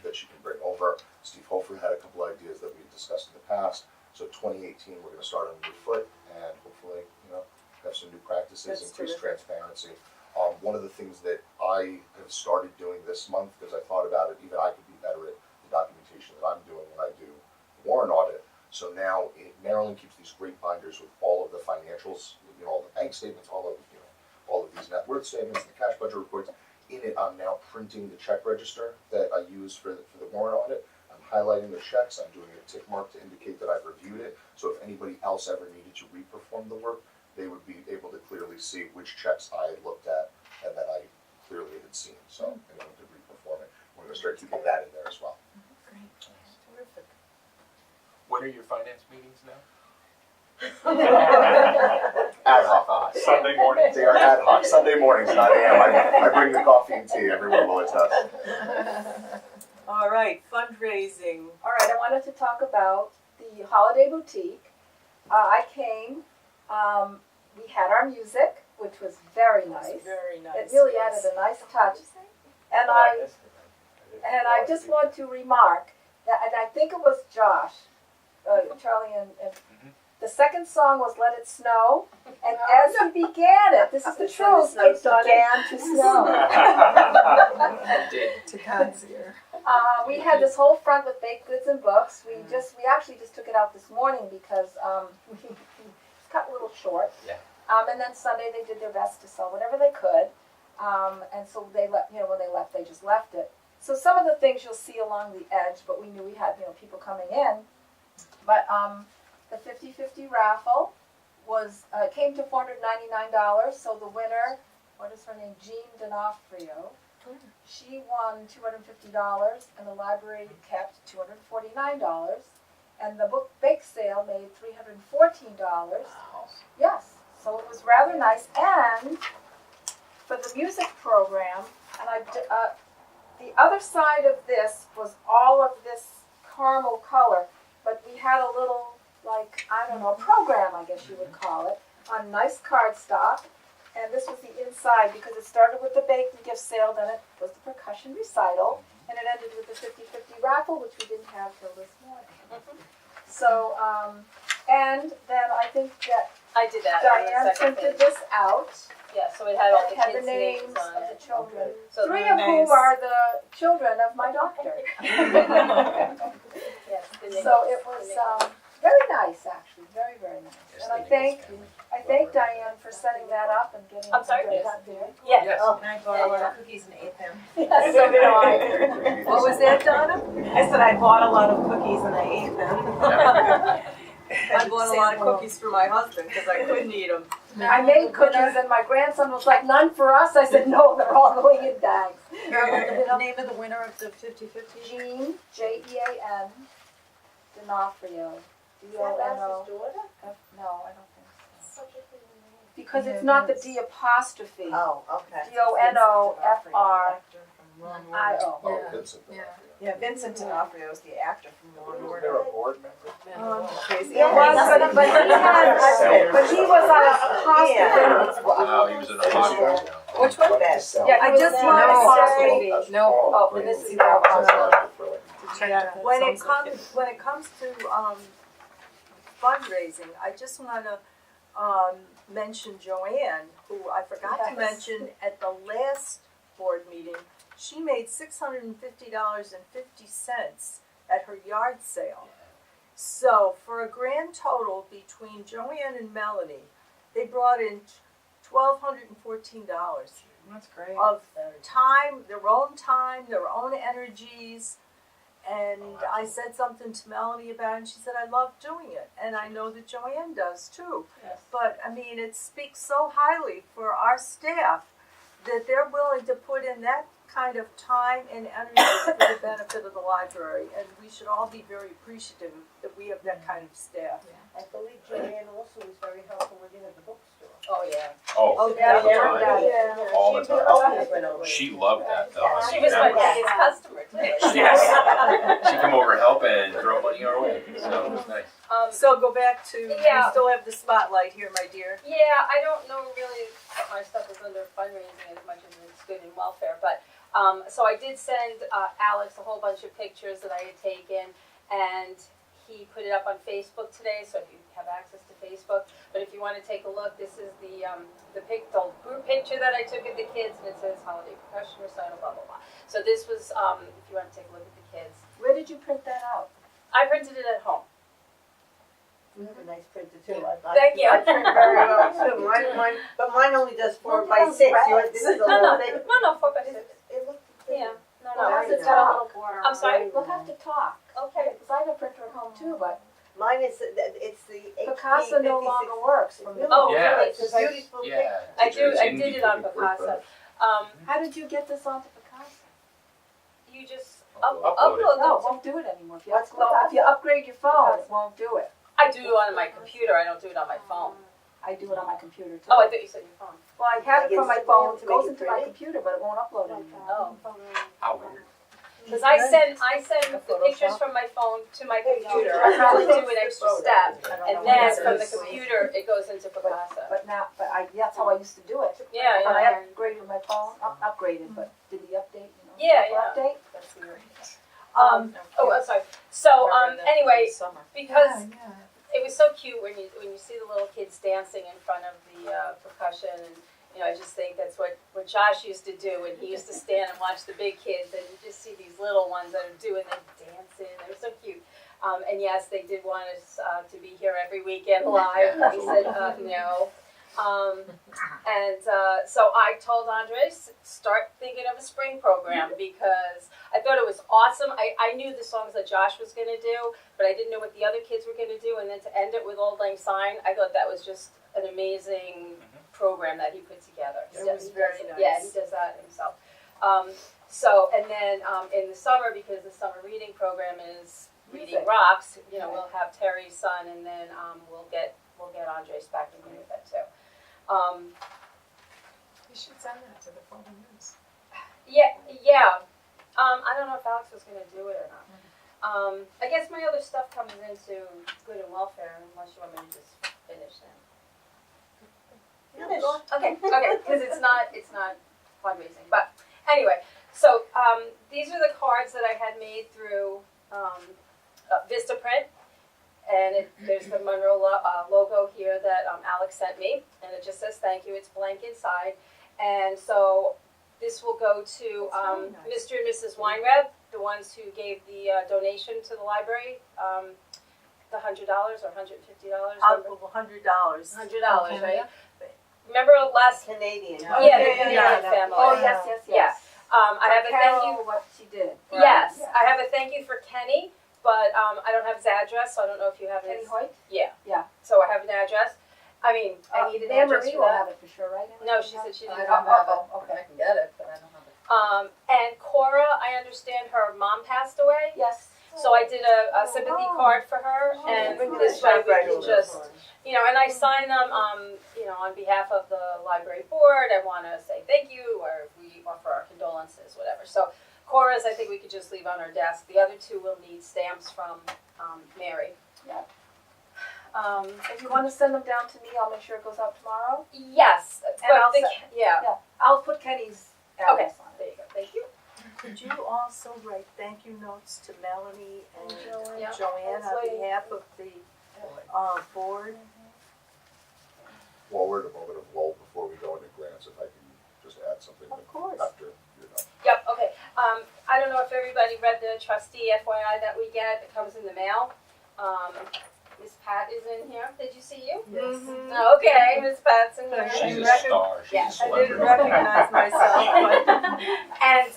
that she can bring over. Steve Hofer had a couple ideas that we've discussed in the past. So 2018, we're gonna start on a new foot and hopefully, have some new practices, That's increase terrific. transparency. One of the things that I have started doing this month, because I thought about it, even I could be better at the documentation that I'm doing when I do warrant audit. So now Maryland keeps these great binders with all of the financials, all the bank statements, all of these net worth statements, the cash budget reports. In it, I'm now printing the check register that I use for the warrant audit. I'm highlighting the checks, I'm doing a tick mark to indicate that I've reviewed it. So if anybody else ever needed to re-perform the work, they would be able to clearly see which checks I had looked at and that I clearly had seen. So anyone could re-perform it. We're gonna start keeping that in there as well. Terrific. When are your finance meetings now? Ad hoc. Sunday morning. They are ad hoc, Sunday mornings, 9 a.m. I bring the coffee and tea, everyone will attest. All right, fundraising. All right, I wanted to talk about the Holiday Boutique. I came, we had our music, which was very nice. Very nice. It really added a nice touch. And I just want to remark that, and I think it was Josh, Charlie and the second song was Let It Snow, and as he began it, this is the truth, it began to snow. It did. To God's ear. We had this whole front with baked goods and books. We actually just took it out this morning because we cut a little short. Yeah. And then Sunday they did their best to sell whatever they could. And so they let, when they left, they just left it. So some of the things you'll see along the edge, but we knew we had, people coming in. But the 50-50 raffle was came to $499. So the winner, what is her name, Jean D'Onofrio, she won $250, and the library kept $249. And the book bake sale made $314. Yes, so it was rather nice. And for the music program, and the other side of this was all of this caramel color, but we had a little, program, I guess you would call it, on nice cardstock. And this was the inside, because it started with the bake and gift sale, then it was the percussion recital, and it ended with the 50-50 raffle, which we didn't have till this morning. So, and then I think that I did that on the Diane second printed page. this out. Yeah, so it had all It the had the kids' names names of on the it. children, So three of whom are the children of my doctor. Yes, the names. So it was very nice, actually, very, very nice. Yes, And I they thank Diane for setting that up and getting I'm sorry? it out there. Yes. Yes. Oh, And I bought a lot of cookies and ate them. Yes, so did I. What was that, Donna? I said I bought a lot of cookies and I ate them. I bought a lot of cookies for my husband because I couldn't eat them. I made cookies and my grandson was like, none for us. I said, no, they're all going in bags. The name of the winner of the 50-50? Jean, Jean D'Onofrio. D-O-N-O. No, I don't think so. Because it's not the D apostrophe. Oh, okay. D-O-N-O-F-R-I-O. Oh, Vincent. Yeah, Vincent D'Onofrio is the actor from Law and Was there a Order. board member? Crazy. It was, but he was on a apostrophe. Wow, he was an apostle. Which one? Best. Yeah, I just wanna say, Oh, for this is now, when it comes to, fundraising, I just wanna, mention Joanne, who I forgot to Yes. mention at the last board meeting. She made $650.50 at her yard sale. So for a grand total between Joanne and Melanie, they brought in $1,214 That's great. of time, their own energies. And I said something to Melanie about it, and she said, I love doing it. And I know that Joanne does too. Yes. But I mean, it speaks so highly for our staff that they're willing to put in that kind of time and energy for the benefit of the library. And we should all be very appreciative that we have that kind of staff. I believe Joanne also was very helpful when you had the bookstore. Oh, yeah. Oh, Oh, all the yeah, time. yeah. All the She time. always went over. She loved that though. I She mean, was that my biggest customer too. Yes. She'd come over, help, and throw money our way, so it was nice. So go back to, you Yeah. still have the spotlight here, my dear. Yeah, I don't know really what my stuff is under fundraising as much as it's good in welfare, but, so I did send, Alex a whole bunch of pictures that I had taken, and he put it up on Facebook today, so if you have access to Facebook, but if you wanna take a look, this is the group picture that I took of the kids, and it says holiday percussion recital, blah, blah, blah. So this was, if you wanna take a look at the kids, Where did you print that out? I printed it at home. You have a nice printer too. I Thank you. I print very well too. But mine only does 4x6. Yours, this is a little big. No, 4x6. It looked. Yeah, no, Well, no, that's it's a got a top. little border. I'm sorry? We'll have to talk. Okay. Because I have a printer at home too, but Mine is, it's the HP Picasso no 56. longer works from the. Oh, Yeah. really? It's a beautiful picture. Yeah. I do, it's I indie, did it on but Picasso. How did you get this onto Picasso? You just Upload it. upload No, them it won't do it anymore. What's If you upgrade your phone, it won't do it. I do it on my computer, I don't do it on my phone. I do it on my computer too. Oh, I thought you said your phone. Well, I have it from my phone, it To goes make it into my pretty. computer, but it won't upload it. Oh. How weird. Cause I send the pictures from my phone to my computer, I probably do an extra step, and then from the computer, it goes into Picasso. But now, that's how I used to do it. Yeah, When I yeah. upgraded my phone, upgraded, but did the update, Yeah, software update? That's weird. Oh, I'm sorry. So, anyway, because it was so cute when you see the little kids dancing in front of the percussion, and you know, I just think that's what Josh used to do when he used to stand and watch the big kids, and you just see these little ones that are doing the dancing. They were so cute. And yes, they did want us to be here every weekend live. We said no. So I told Andres, start thinking of a spring program, because I thought it was awesome. I knew the songs that Josh was going to do, but I didn't know what the other kids were going to do. And then to end it with Auld Lang Syne, I thought that was just an amazing program that he put together. It was very nice. Yeah, he does that himself. And then in the summer, because the summer reading program is Reading Music. Rocks, you know, we'll have Terry's son, and then we'll get Andres back in here with that too. You should send that to the phone news. Yeah. I don't know if Alex was gonna do it or not. I guess my other stuff comes into good and welfare, unless you want me to just finish them. Finish. Okay, because it's not fundraising, but anyway, so these are the cards that I had made through Vistaprint, and there's the Monroe logo here that Alex sent me, and it just says thank you. It's blank inside, and so this will go to Mr. and Mrs. Weinreb, the ones who gave the donation to the library, the $100 or $150. $100. $100, right? Remember last? Canadian. Yeah, the Canadian family. Oh, yes. Yeah. I have a thank you. Carol, what she did. Yes, I have a thank you for Kenny, but I don't have his address, so I don't know if you have Kenny his. Hoyt? Yeah. Yeah. So I have an address. I mean, I need an Anne address Marie for will that. have it for sure, right? No, she said she I didn't. don't have it. I can get it, but I don't have it. And Cora, I understand her mom passed away, Yes. so I did a sympathy card for her, and this way we can just, you know, and I sign them, you know, on behalf of the library board. I want to say thank you, or we offer our condolences, whatever. So Cora's, I think we could just leave on our desk. The other two will need stamps from Mary. Yeah. If you wanna send them down to me, I'll make sure it goes out tomorrow. yes, And but I'll the, send- yeah, I'll put Kenny's address on it. there you go, thank you. Could you also write thank you notes to Melanie and Yeah. Joanne on That's behalf of the, board? While we're in a moment of lull before we go into grants, if I can just add something Of course. after you're done. Yep, okay, I don't know if everybody read the trustee FYI that we get, it comes in the mail. Miss Pat is in here, did you see you? Yes. Okay, Miss Pat's in here. She's a Record- star, she's a Yeah, I celebrity. didn't recognize myself, but. And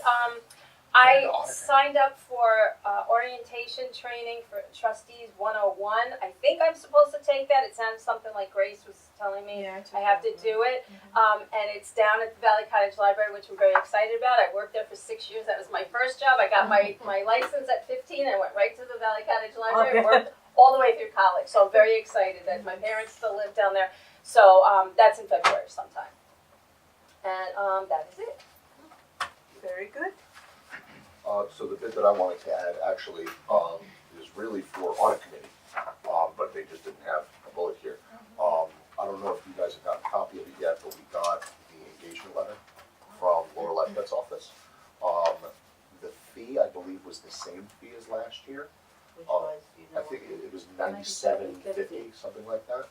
I And autograph. signed up for orientation training for Trustees 101. I think I'm supposed to take that. It sounds something like Grace was telling me. Yeah, I have to do it. And it's down at the Valley Cottage Library, which I'm very excited about. I worked there for 6 years. That was my first job. I got my license at 15. I went right to the Valley Cottage Library and worked all the way through college. So I'm very excited that my parents still live down there. So that's in February sometime. And that is it. Very good. So the bit that I wanted to add actually, is really for audit committee, but they just didn't have a bullet here. I don't know if you guys have gotten a copy of it yet, but we got the engagement letter from Laura Lefbeck's office. The fee, I believe, was the same fee as last year. Which was, you I know. think it was $97.50, 97.50. something like that.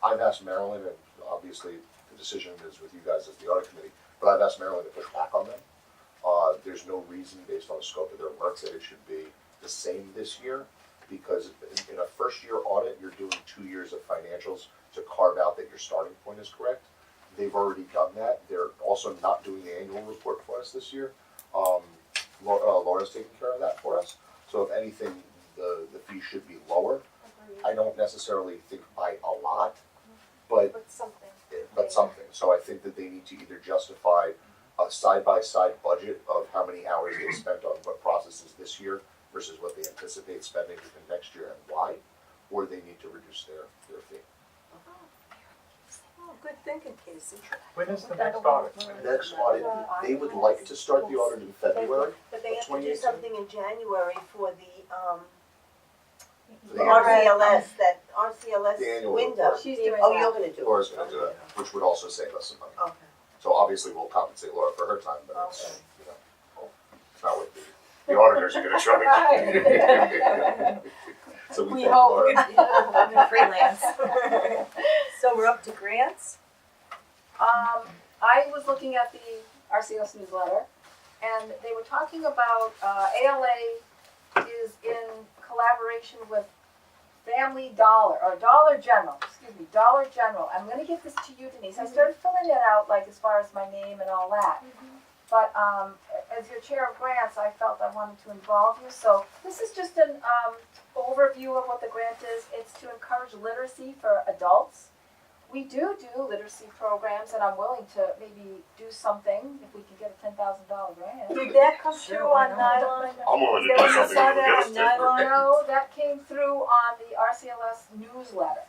I've asked Marilyn, and obviously the decision is with you guys as the audit committee, but I've asked Marilyn to push back on them. There's no reason based on the scope of their work that it should be the same this year, because in a first year audit, you're doing 2 years of financials to carve out that your starting point is correct. They've already done that. They're also not doing the annual report for us this year. Laura's taking care of that for us. So if anything, the fee should be lower. I don't necessarily think by a lot, but something. So I think that they need to either justify a side-by-side budget of how many hours they spent on what processes this year versus what they anticipate spending within next year and why, or they need to reduce their fee. Oh, good thinking, Casey. When is the next audit? Next audit, they would like to start the audit in February. But they have to do 2018? something in January for the, For the annual- RCLS, that The RCLS annual window. report. She's doing Oh, that. you're gonna do it? Laura's gonna do it, which would also save us some money. Okay. So obviously we'll compensate Laura for her time, but it's, Okay. you know, it's not what the auditors are gonna charge. So we thank Laura. Freelance. So we're up to grants? I was looking at the RCS newsletter, and they were talking about, ALA is in collaboration with Family Dollar, or Dollar General, Dollar General. I'm gonna give this to you, Denise. I started filling it out, like, as far as my name and all that. But, as your chair of grants, I felt I wanted to involve you, so this is just an, overview of what the grant is. It's to encourage literacy for adults. We do literacy programs, and I'm willing to maybe do something if we can get a $10,000 grant. Did that come through on nylon? I'm willing There was a saw that on nylon? No, that came through on the RCLS newsletter.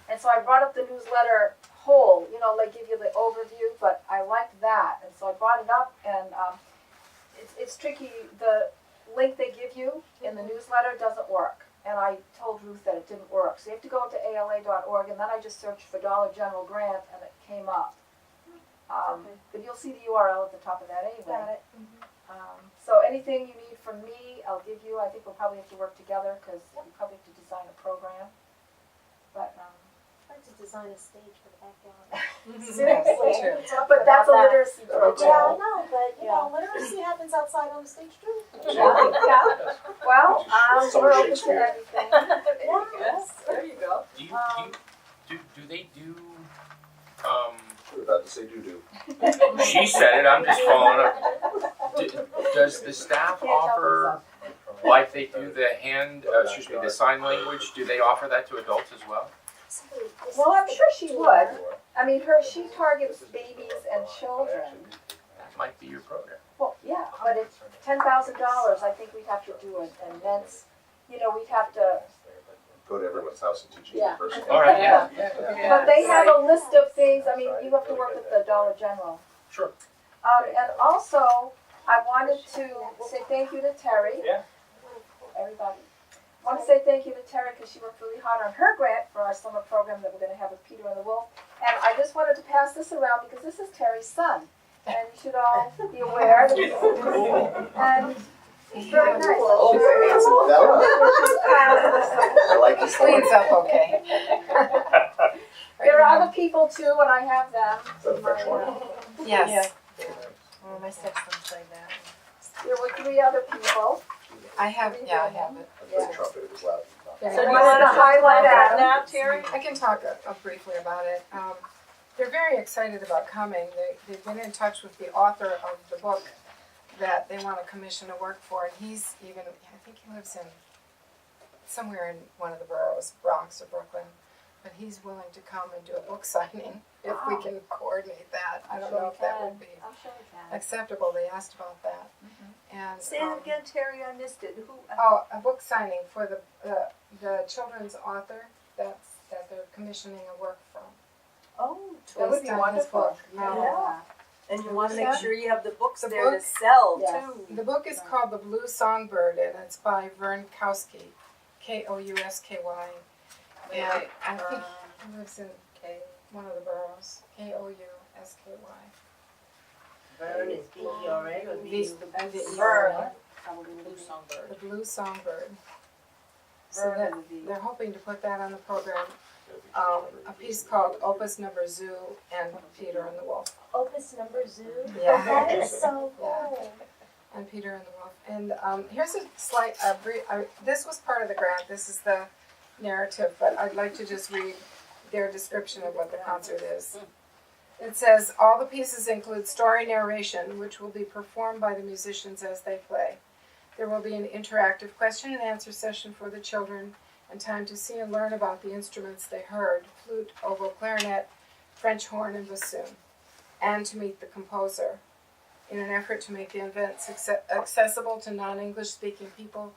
And so I brought up the newsletter whole, you know, like give you the overview, but I liked that. And so I brought it up, and it's tricky. The link they give you in the newsletter doesn't work. And I told Ruth that it didn't work. So you have to go to ALA.org, and then I just searched for Dollar General Grant, and it came up. But you'll see the URL at the top of that anyway. Got it. So anything you need from me, I'll give you. I think we'll probably have to work together, because we probably have to design a program. But, I'd like to design a stage for the backyard. seriously. Talking But that's a about that. literacy Yeah, I program. know, but you know, literacy happens outside on the stage too. Yeah. Well, Some we're open to Shakespeare. anything. Yes, there you go. Do they do, We're about to say doo-doo. she said it, I'm just following up. Does the staff Can't help offer, like they do the sign language, do they offer that to adults as well? Well, I'm sure she would. I mean, she targets babies and children. That might be your program. Well, yeah, but it's $10,000. I think we'd have to do an immense, we'd have to. Go to everyone's house and teach Yeah. each person. All right, yeah. But they have a list of things. I mean, you have to work with the Dollar General. Sure. And also, I wanted to say thank you to Terry. Yeah. Everybody. want to say thank you to Terry because she worked really hard on her grant for our summer program that we're going to have with Peter and the Wolf. And I just wanted to pass this around because this is Terry's son. And you should all be aware. And he's very nice. Oh, handsome fella. I like his story. Cleans up okay. There are other people too, and I have them. Is that a French one? Yes, Oh, my stepson played that. There were 3 other people. I have it. I played trumpet, it was loud. Yeah. So do you wanted wanna to highlight that Adam. now, Terry? I can talk briefly about it. They're very excited about coming. They've been in touch with the author of the book that they want to commission a work for, and he's even, I think he lives in somewhere in one of the boroughs, Bronx or Brooklyn, but he's willing to come and do a book signing if we can coordinate that. I don't know if that would be I'm sure we can. acceptable. They asked about that. And Say it again, Terry, I missed it. Who? oh, a book signing for the children's author that they're commissioning a work from. Oh, That would be Based on his wonderful. book. Yeah. and you wanna make Yeah. sure you have the books The there to book- sell Yes. too. The book is called The Blue Songbird, and it's by Vern Kousky, Kousky. And I think he lives in one of the boroughs, Kousky. Vern is VERN or Vern. Blue Songbird. The Blue Songbird. So that, they're hoping to put that on the program. A piece called Opus Number Zoo and Peter and the Wolf. Opus Number Zoo? Yeah. That is so cool. And Peter and the Wolf. And here's a slight, this was part of the grant, this is the narrative, but I'd like to just read their description of what the concert is. It says, all the pieces include story narration, which will be performed by the musicians as they play. There will be an interactive question and answer session for the children and time to see and learn about the instruments they heard, flute, oboe, clarinet, French horn, and bassoon, and to meet the composer. In an effort to make the events accessible to non-English speaking people,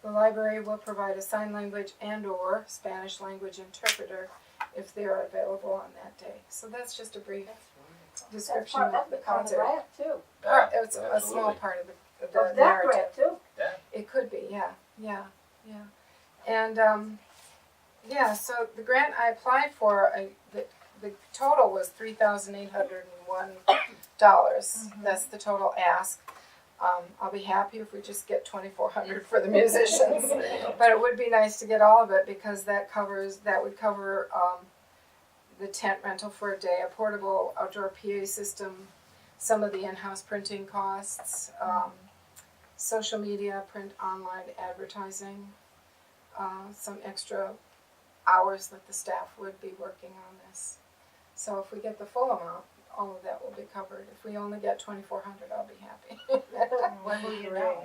the library will provide a sign language and/or Spanish language interpreter if they are available on that day. So that's just a brief description of the concert. grant too. It's a small part of the Of that narrative. grant too. It could be, yeah. And so the grant I applied for, the total was $3,801. That's the total ask. I'll be happy if we just get $2,400 for the musicians, but it would be nice to get all of it because that would cover the tent rental for a day, a portable outdoor PA system, some of the in-house printing costs, social media, print, online advertising, some extra hours that the staff would be working on this. So if we get the full amount, all of that will be covered. If we only get $2,400, I'll be happy. When will you know?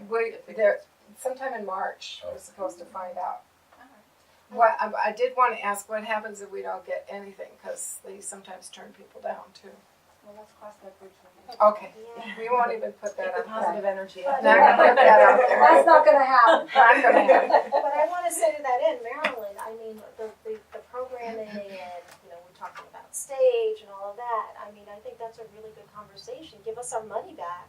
Sometime in March, we're supposed to find out. What I did want to ask, what happens if we don't get anything? Because they sometimes turn people down too. Well, let's cross that bridge when we get Okay, Yeah. we won't even put that The up there. positive energy. Not gonna put that out there. That's not gonna happen. Not gonna happen. But I want to say to that end, Marilyn, I mean, the programming and, we're talking about stage and all of that. I mean, I think that's a really good conversation. Give us our money back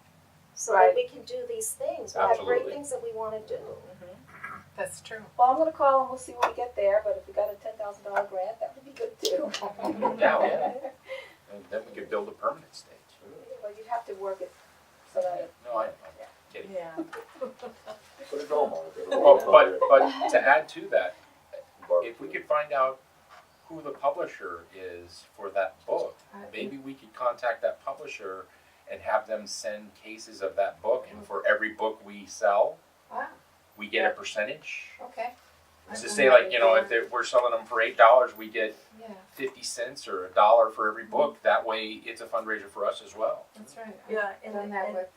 so Right. that we can do these things. We have great Absolutely. things that we want to do. That's true. Well, I'm gonna call and we'll see when we get there, but if we got a $10,000 grant, that would be good too. Yeah. And then we could build a permanent stage. Well, you'd have to work it so that it. No, I'm kidding. Yeah. Put a dome on it. But to add to that, if we could find out who the publisher is for that book, maybe we could contact that publisher and have them send cases of that book, and for every book we sell, Wow. we get a percentage. Okay. To say like, if we're selling them for $8, we get Yeah, 50 cents or $1 for every book. That way it's a fundraiser for us as well. that's right. Yeah, I've done that with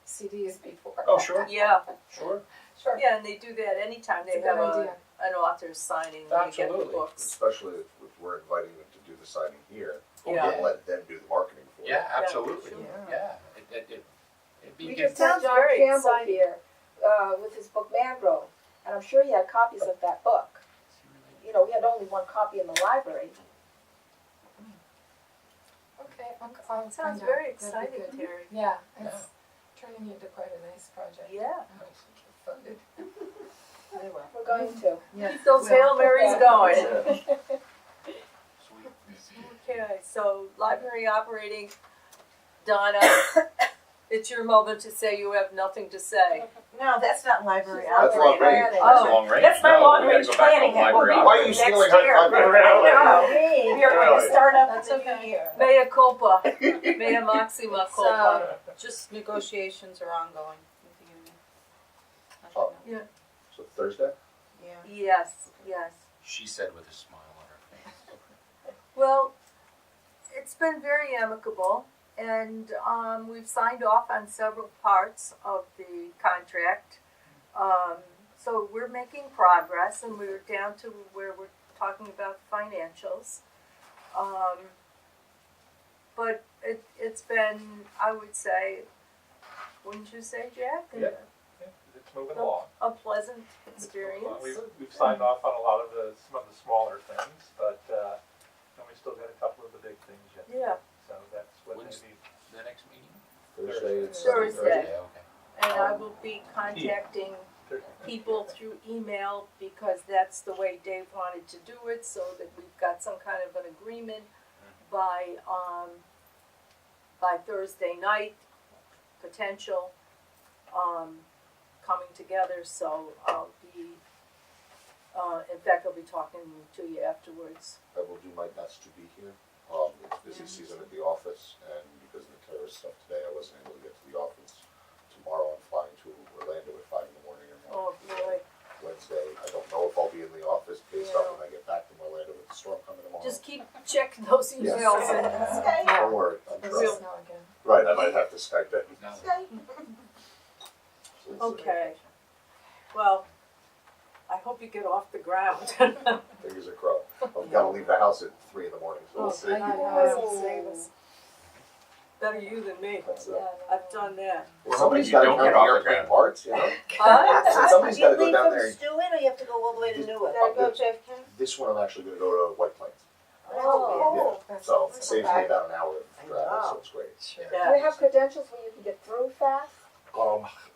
CDs before. Oh, sure. Yeah, Sure. Sure. yeah, and they do that anytime It's they a have good idea. an author's signing when they get the Absolutely. books. Especially if we're inviting them to do the signing here, Yeah. we'll let them do the marketing for it. Yeah, absolutely. sure. Yeah. It'd be We good. just had Sounds John very Campbell exciting. here, with his book Monroe, and I'm sure he had copies of that book. We had only one copy in the library. Okay, I'll Sounds find out. very That'd be exciting, good. Terry. Yeah, it's turning into quite a nice project. Yeah. Funded. We're going to. Keep those Hail Marys going. Sweet. Okay, so library operating, Donna, it's your moment to say you have nothing to say. No, that's not library That's long operating. range. That's Oh, long range. That's my No, long we gotta range go back to planning. That will library be Why are you next stealing year. high five? I know. We are going to start up That's in the new okay. year. Mea culpa, mea maxima culpa. Just negotiations are ongoing with the union. Oh. Yeah. So Thursday? Yeah. Yes, yes. She said with a smile on her face. Well, it's been very amicable, and we've signed off on several parts of the contract. So we're making progress, and we're down to where we're talking about financials. But it's been, I would say, wouldn't you say, Jack? Yeah. It's moving along. A pleasant Well, experience. we've signed off on a lot of some of the smaller things, but and we still got a couple of the big things yet. Yeah. So that's what When's- maybe. The next meeting? Thursday. It's Thursday. Okay. And I will be contacting people through email because that's the way Dave wanted to do it, so that we've got some kind of an agreement by Thursday night, potential, coming together, so I'll be, in fact, I'll be talking to you afterwards. I will do my best to be here. It's busy season at the office, and because of the terrorist stuff today, I wasn't able to get to the office. Tomorrow I'm flying to Orlando at 5 in the morning, and Oh, boy, Wednesday, I don't know if I'll be in the office based on when I get back from Orlando with the storm coming tomorrow. just keep checking those emails and, Okay. Don't worry, I'm We'll- trying. Right, I might have to Skype it. Now, okay. Well, I hope you get off the ground. Fingers are crossed. I've got to leave the house at 3 in the morning, so we'll see. Better you than me, I've done that. Well, Sometimes somebody's you got to don't count get the off the airplane ground. parts, you know? Huh? So somebody's Do got you to go leave down from there. Stewart or you have to go all the way to Newark? Gotta go JFK? This one I'm actually going to go to White Plains. Oh. So it saves me about an hour of I travel, know. so it's great. Do we have credentials where you can get through fast?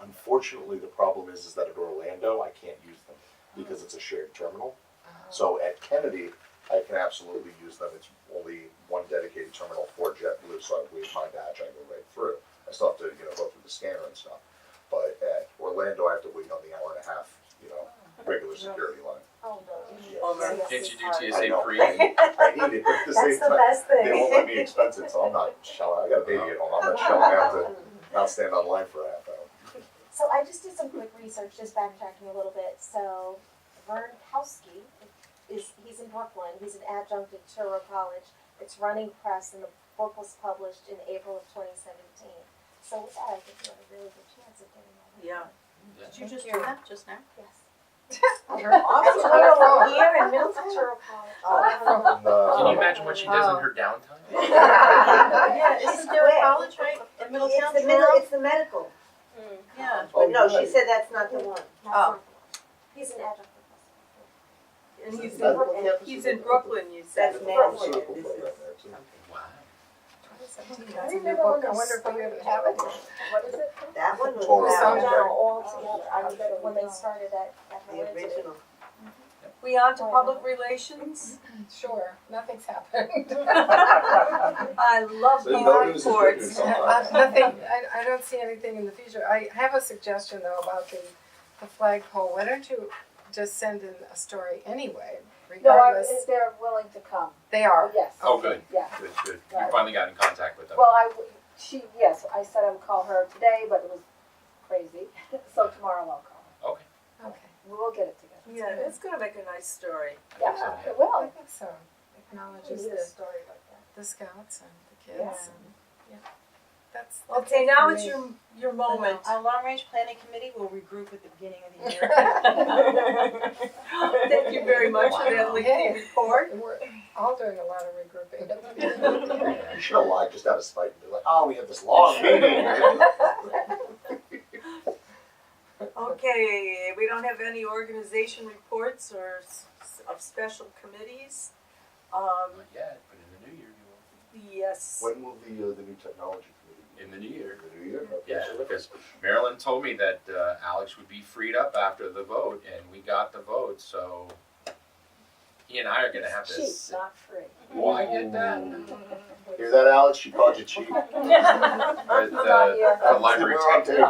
Unfortunately, the problem is that at Orlando, I can't use them because it's a shared terminal. So at Kennedy, I can absolutely use them. It's only one dedicated terminal for JetBlue, so I wave my badge, I go right through. I still have to, go through the scanner and stuff. But at Orlando, I have to wait on the hour and a half, regular security line. Oh, Can't you do I TSA know. pre? I need it, but at the same time, best they won't let me expense it, so I'm not shelling. I got a baby at home. I'm not shelling out to not stand on line for a half hour. So I just did some quick research, just backtracking a little bit. So Vern Kowski he's in Brooklyn. He's an adjunct at Truro College. It's running press, and the book was published in April of 2017. So with that, I think you have a really good chance of getting that. Yeah. Did you just hear that just now? Yes. You're awesome. Here in Middleton, Truro College. And, Can you imagine what she does in her downtime? Yeah, isn't there a college right in Middletown? It's the medical. Yeah. Oh, But no, she right. said that's not the one. Oh. He's an adjunct professor. And he's Medical in, campus he's is in a- Brooklyn, you said. That's Pharmaceutical This program is- there, too. Wow. I remember when I wonder if we even have it. What is it? That one was Total about No, all together. I remember when they started at the original. We on to public relations? Sure, nothing's happened. I love So no the news is good news reports. sometimes. Nothing, I don't see anything in the future. I have a suggestion though about the flagpole. Why don't you just send in a story anyway, No, regardless? they're willing to come. They are. Yes. Oh, good, Yeah. good, good. You Right. finally got in contact with them. Well, yes, I said I would call her today, but it was crazy. So tomorrow I'll call Okay. Okay, her. We'll get it together. Yeah, it's gonna make a nice story. Yeah, so, it I will. think so. We Acknowledges need a the story like that. scouts and the kids. Yeah. And, yeah. That's Okay, it now for it's me. your moment. Our long range planning committee will regroup at the beginning of the year. Thank you very much for that lengthy Hey. report. We're all doing a lot of regrouping at the beginning of the year. You should have lied just out of spite and be like, oh, we had this long meeting. Okay, we don't have any organization reports or of special committees. Not yet, but in the new year you Yes. When will the new technology committee will. In the new year. meet? The new year? Okay, Yeah, so look because Marilyn told me that Alex would be freed up after the vote, and we got the vote, so he and I are gonna have to. Cheap, not free. Oh, I get that. Hear that, Alex? She called you cheap. The Not library We're on tape. tape.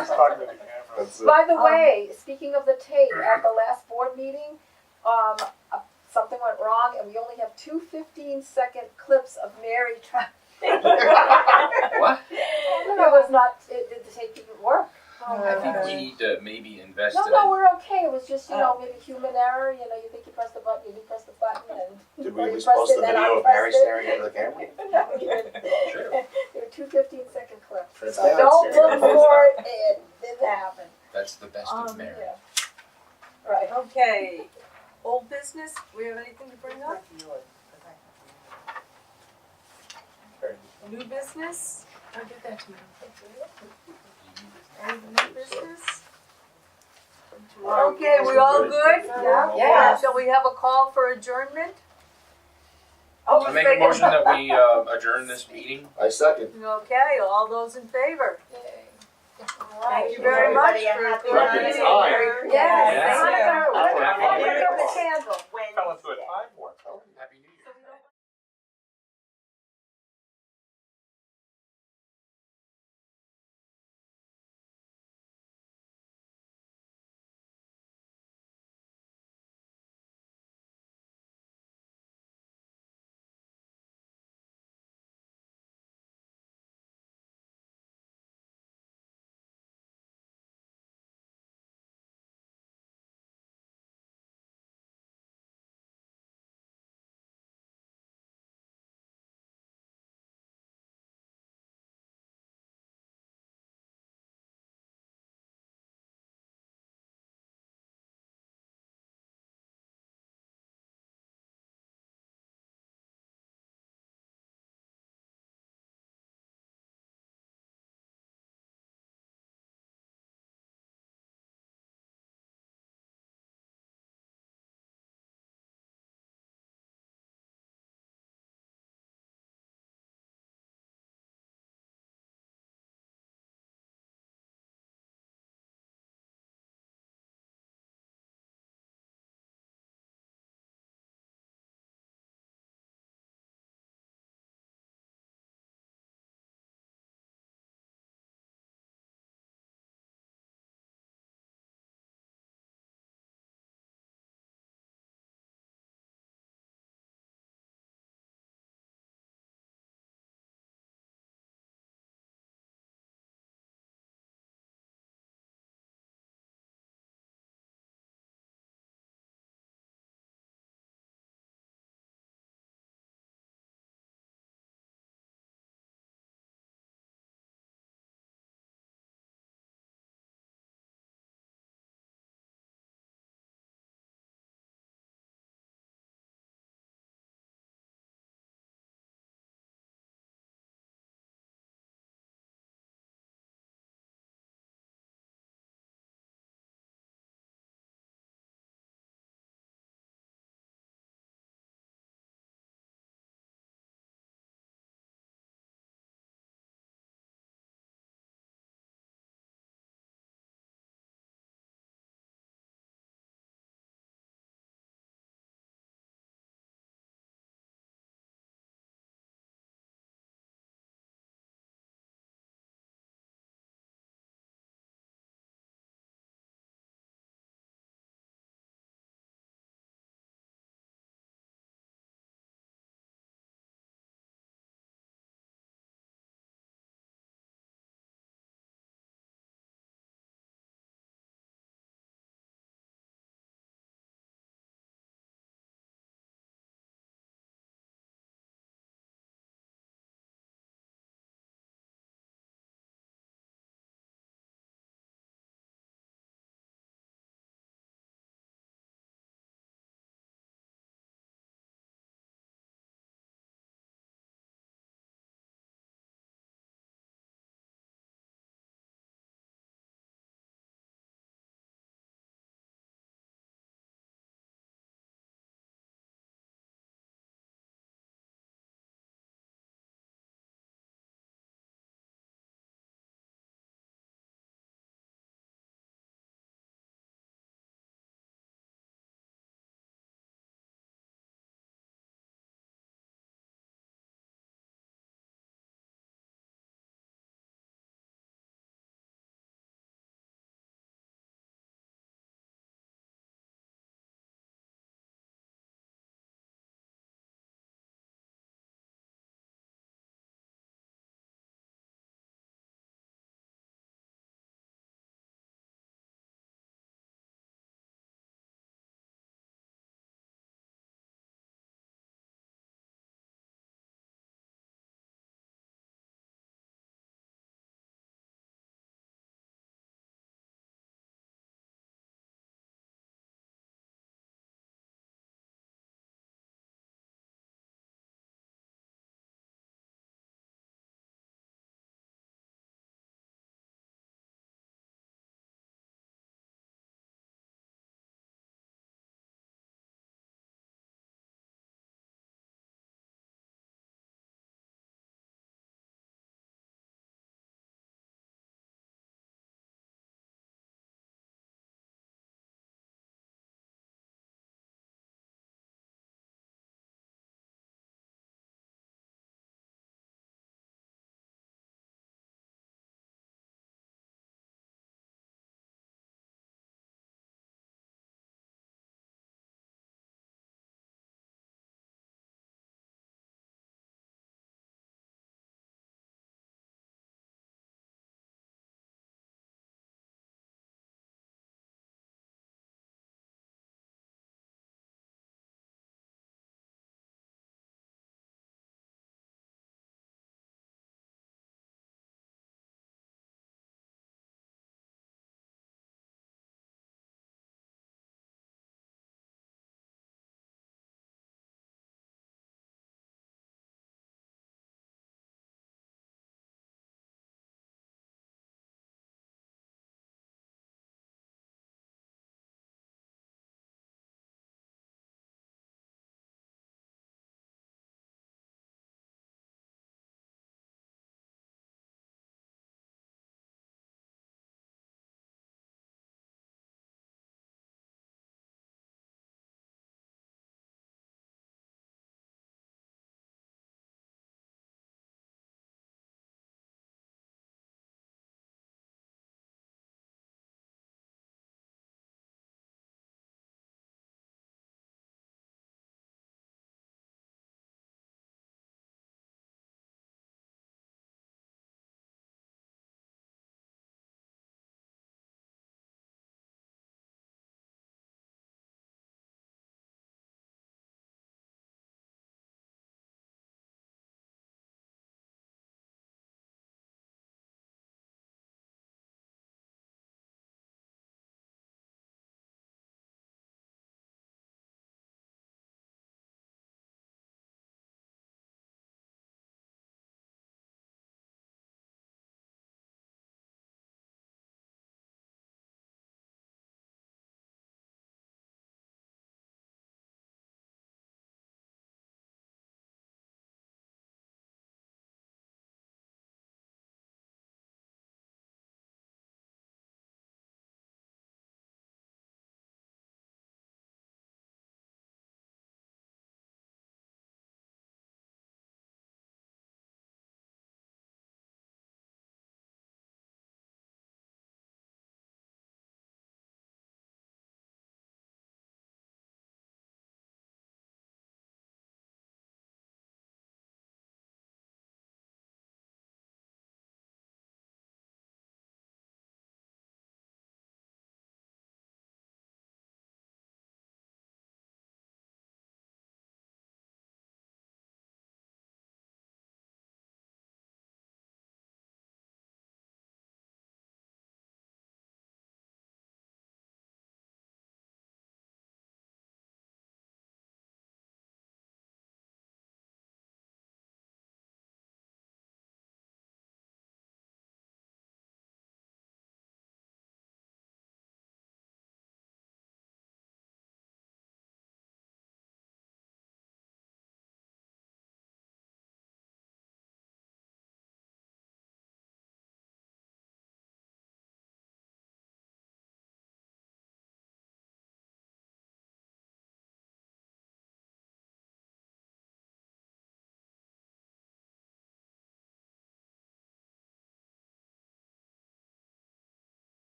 He's talking to the camera. That's it. By the way, speaking of the tape, at the last board meeting, something went wrong and we only have two 15-second clips of Mary trying. What? It was not, the tape didn't work. I think we need to maybe invest No, in. no, we're okay, it was just, maybe human error, you think you press the button, you didn't press the button, and. Did we at least pressed post it, the then I video of pressed Mary it. staring into the camera? No, we didn't. Sure. There were two 15-second clips. So Transparency. don't look for it, it didn't happen. That's the best of Mary. Yeah. Right. Okay, old business, we have anything to bring up? New business? I'll get that tomorrow. Any new business? Okay, we all good? Yeah. Yeah. Shall we have a call for adjournment? I make a motion that we adjourn this meeting. I second. Okay, all those in favor? Thank you very Everybody much a happy for holiday. coming. Yes, Yeah. Hanukkah. Yeah. Light the candle. When Tell us what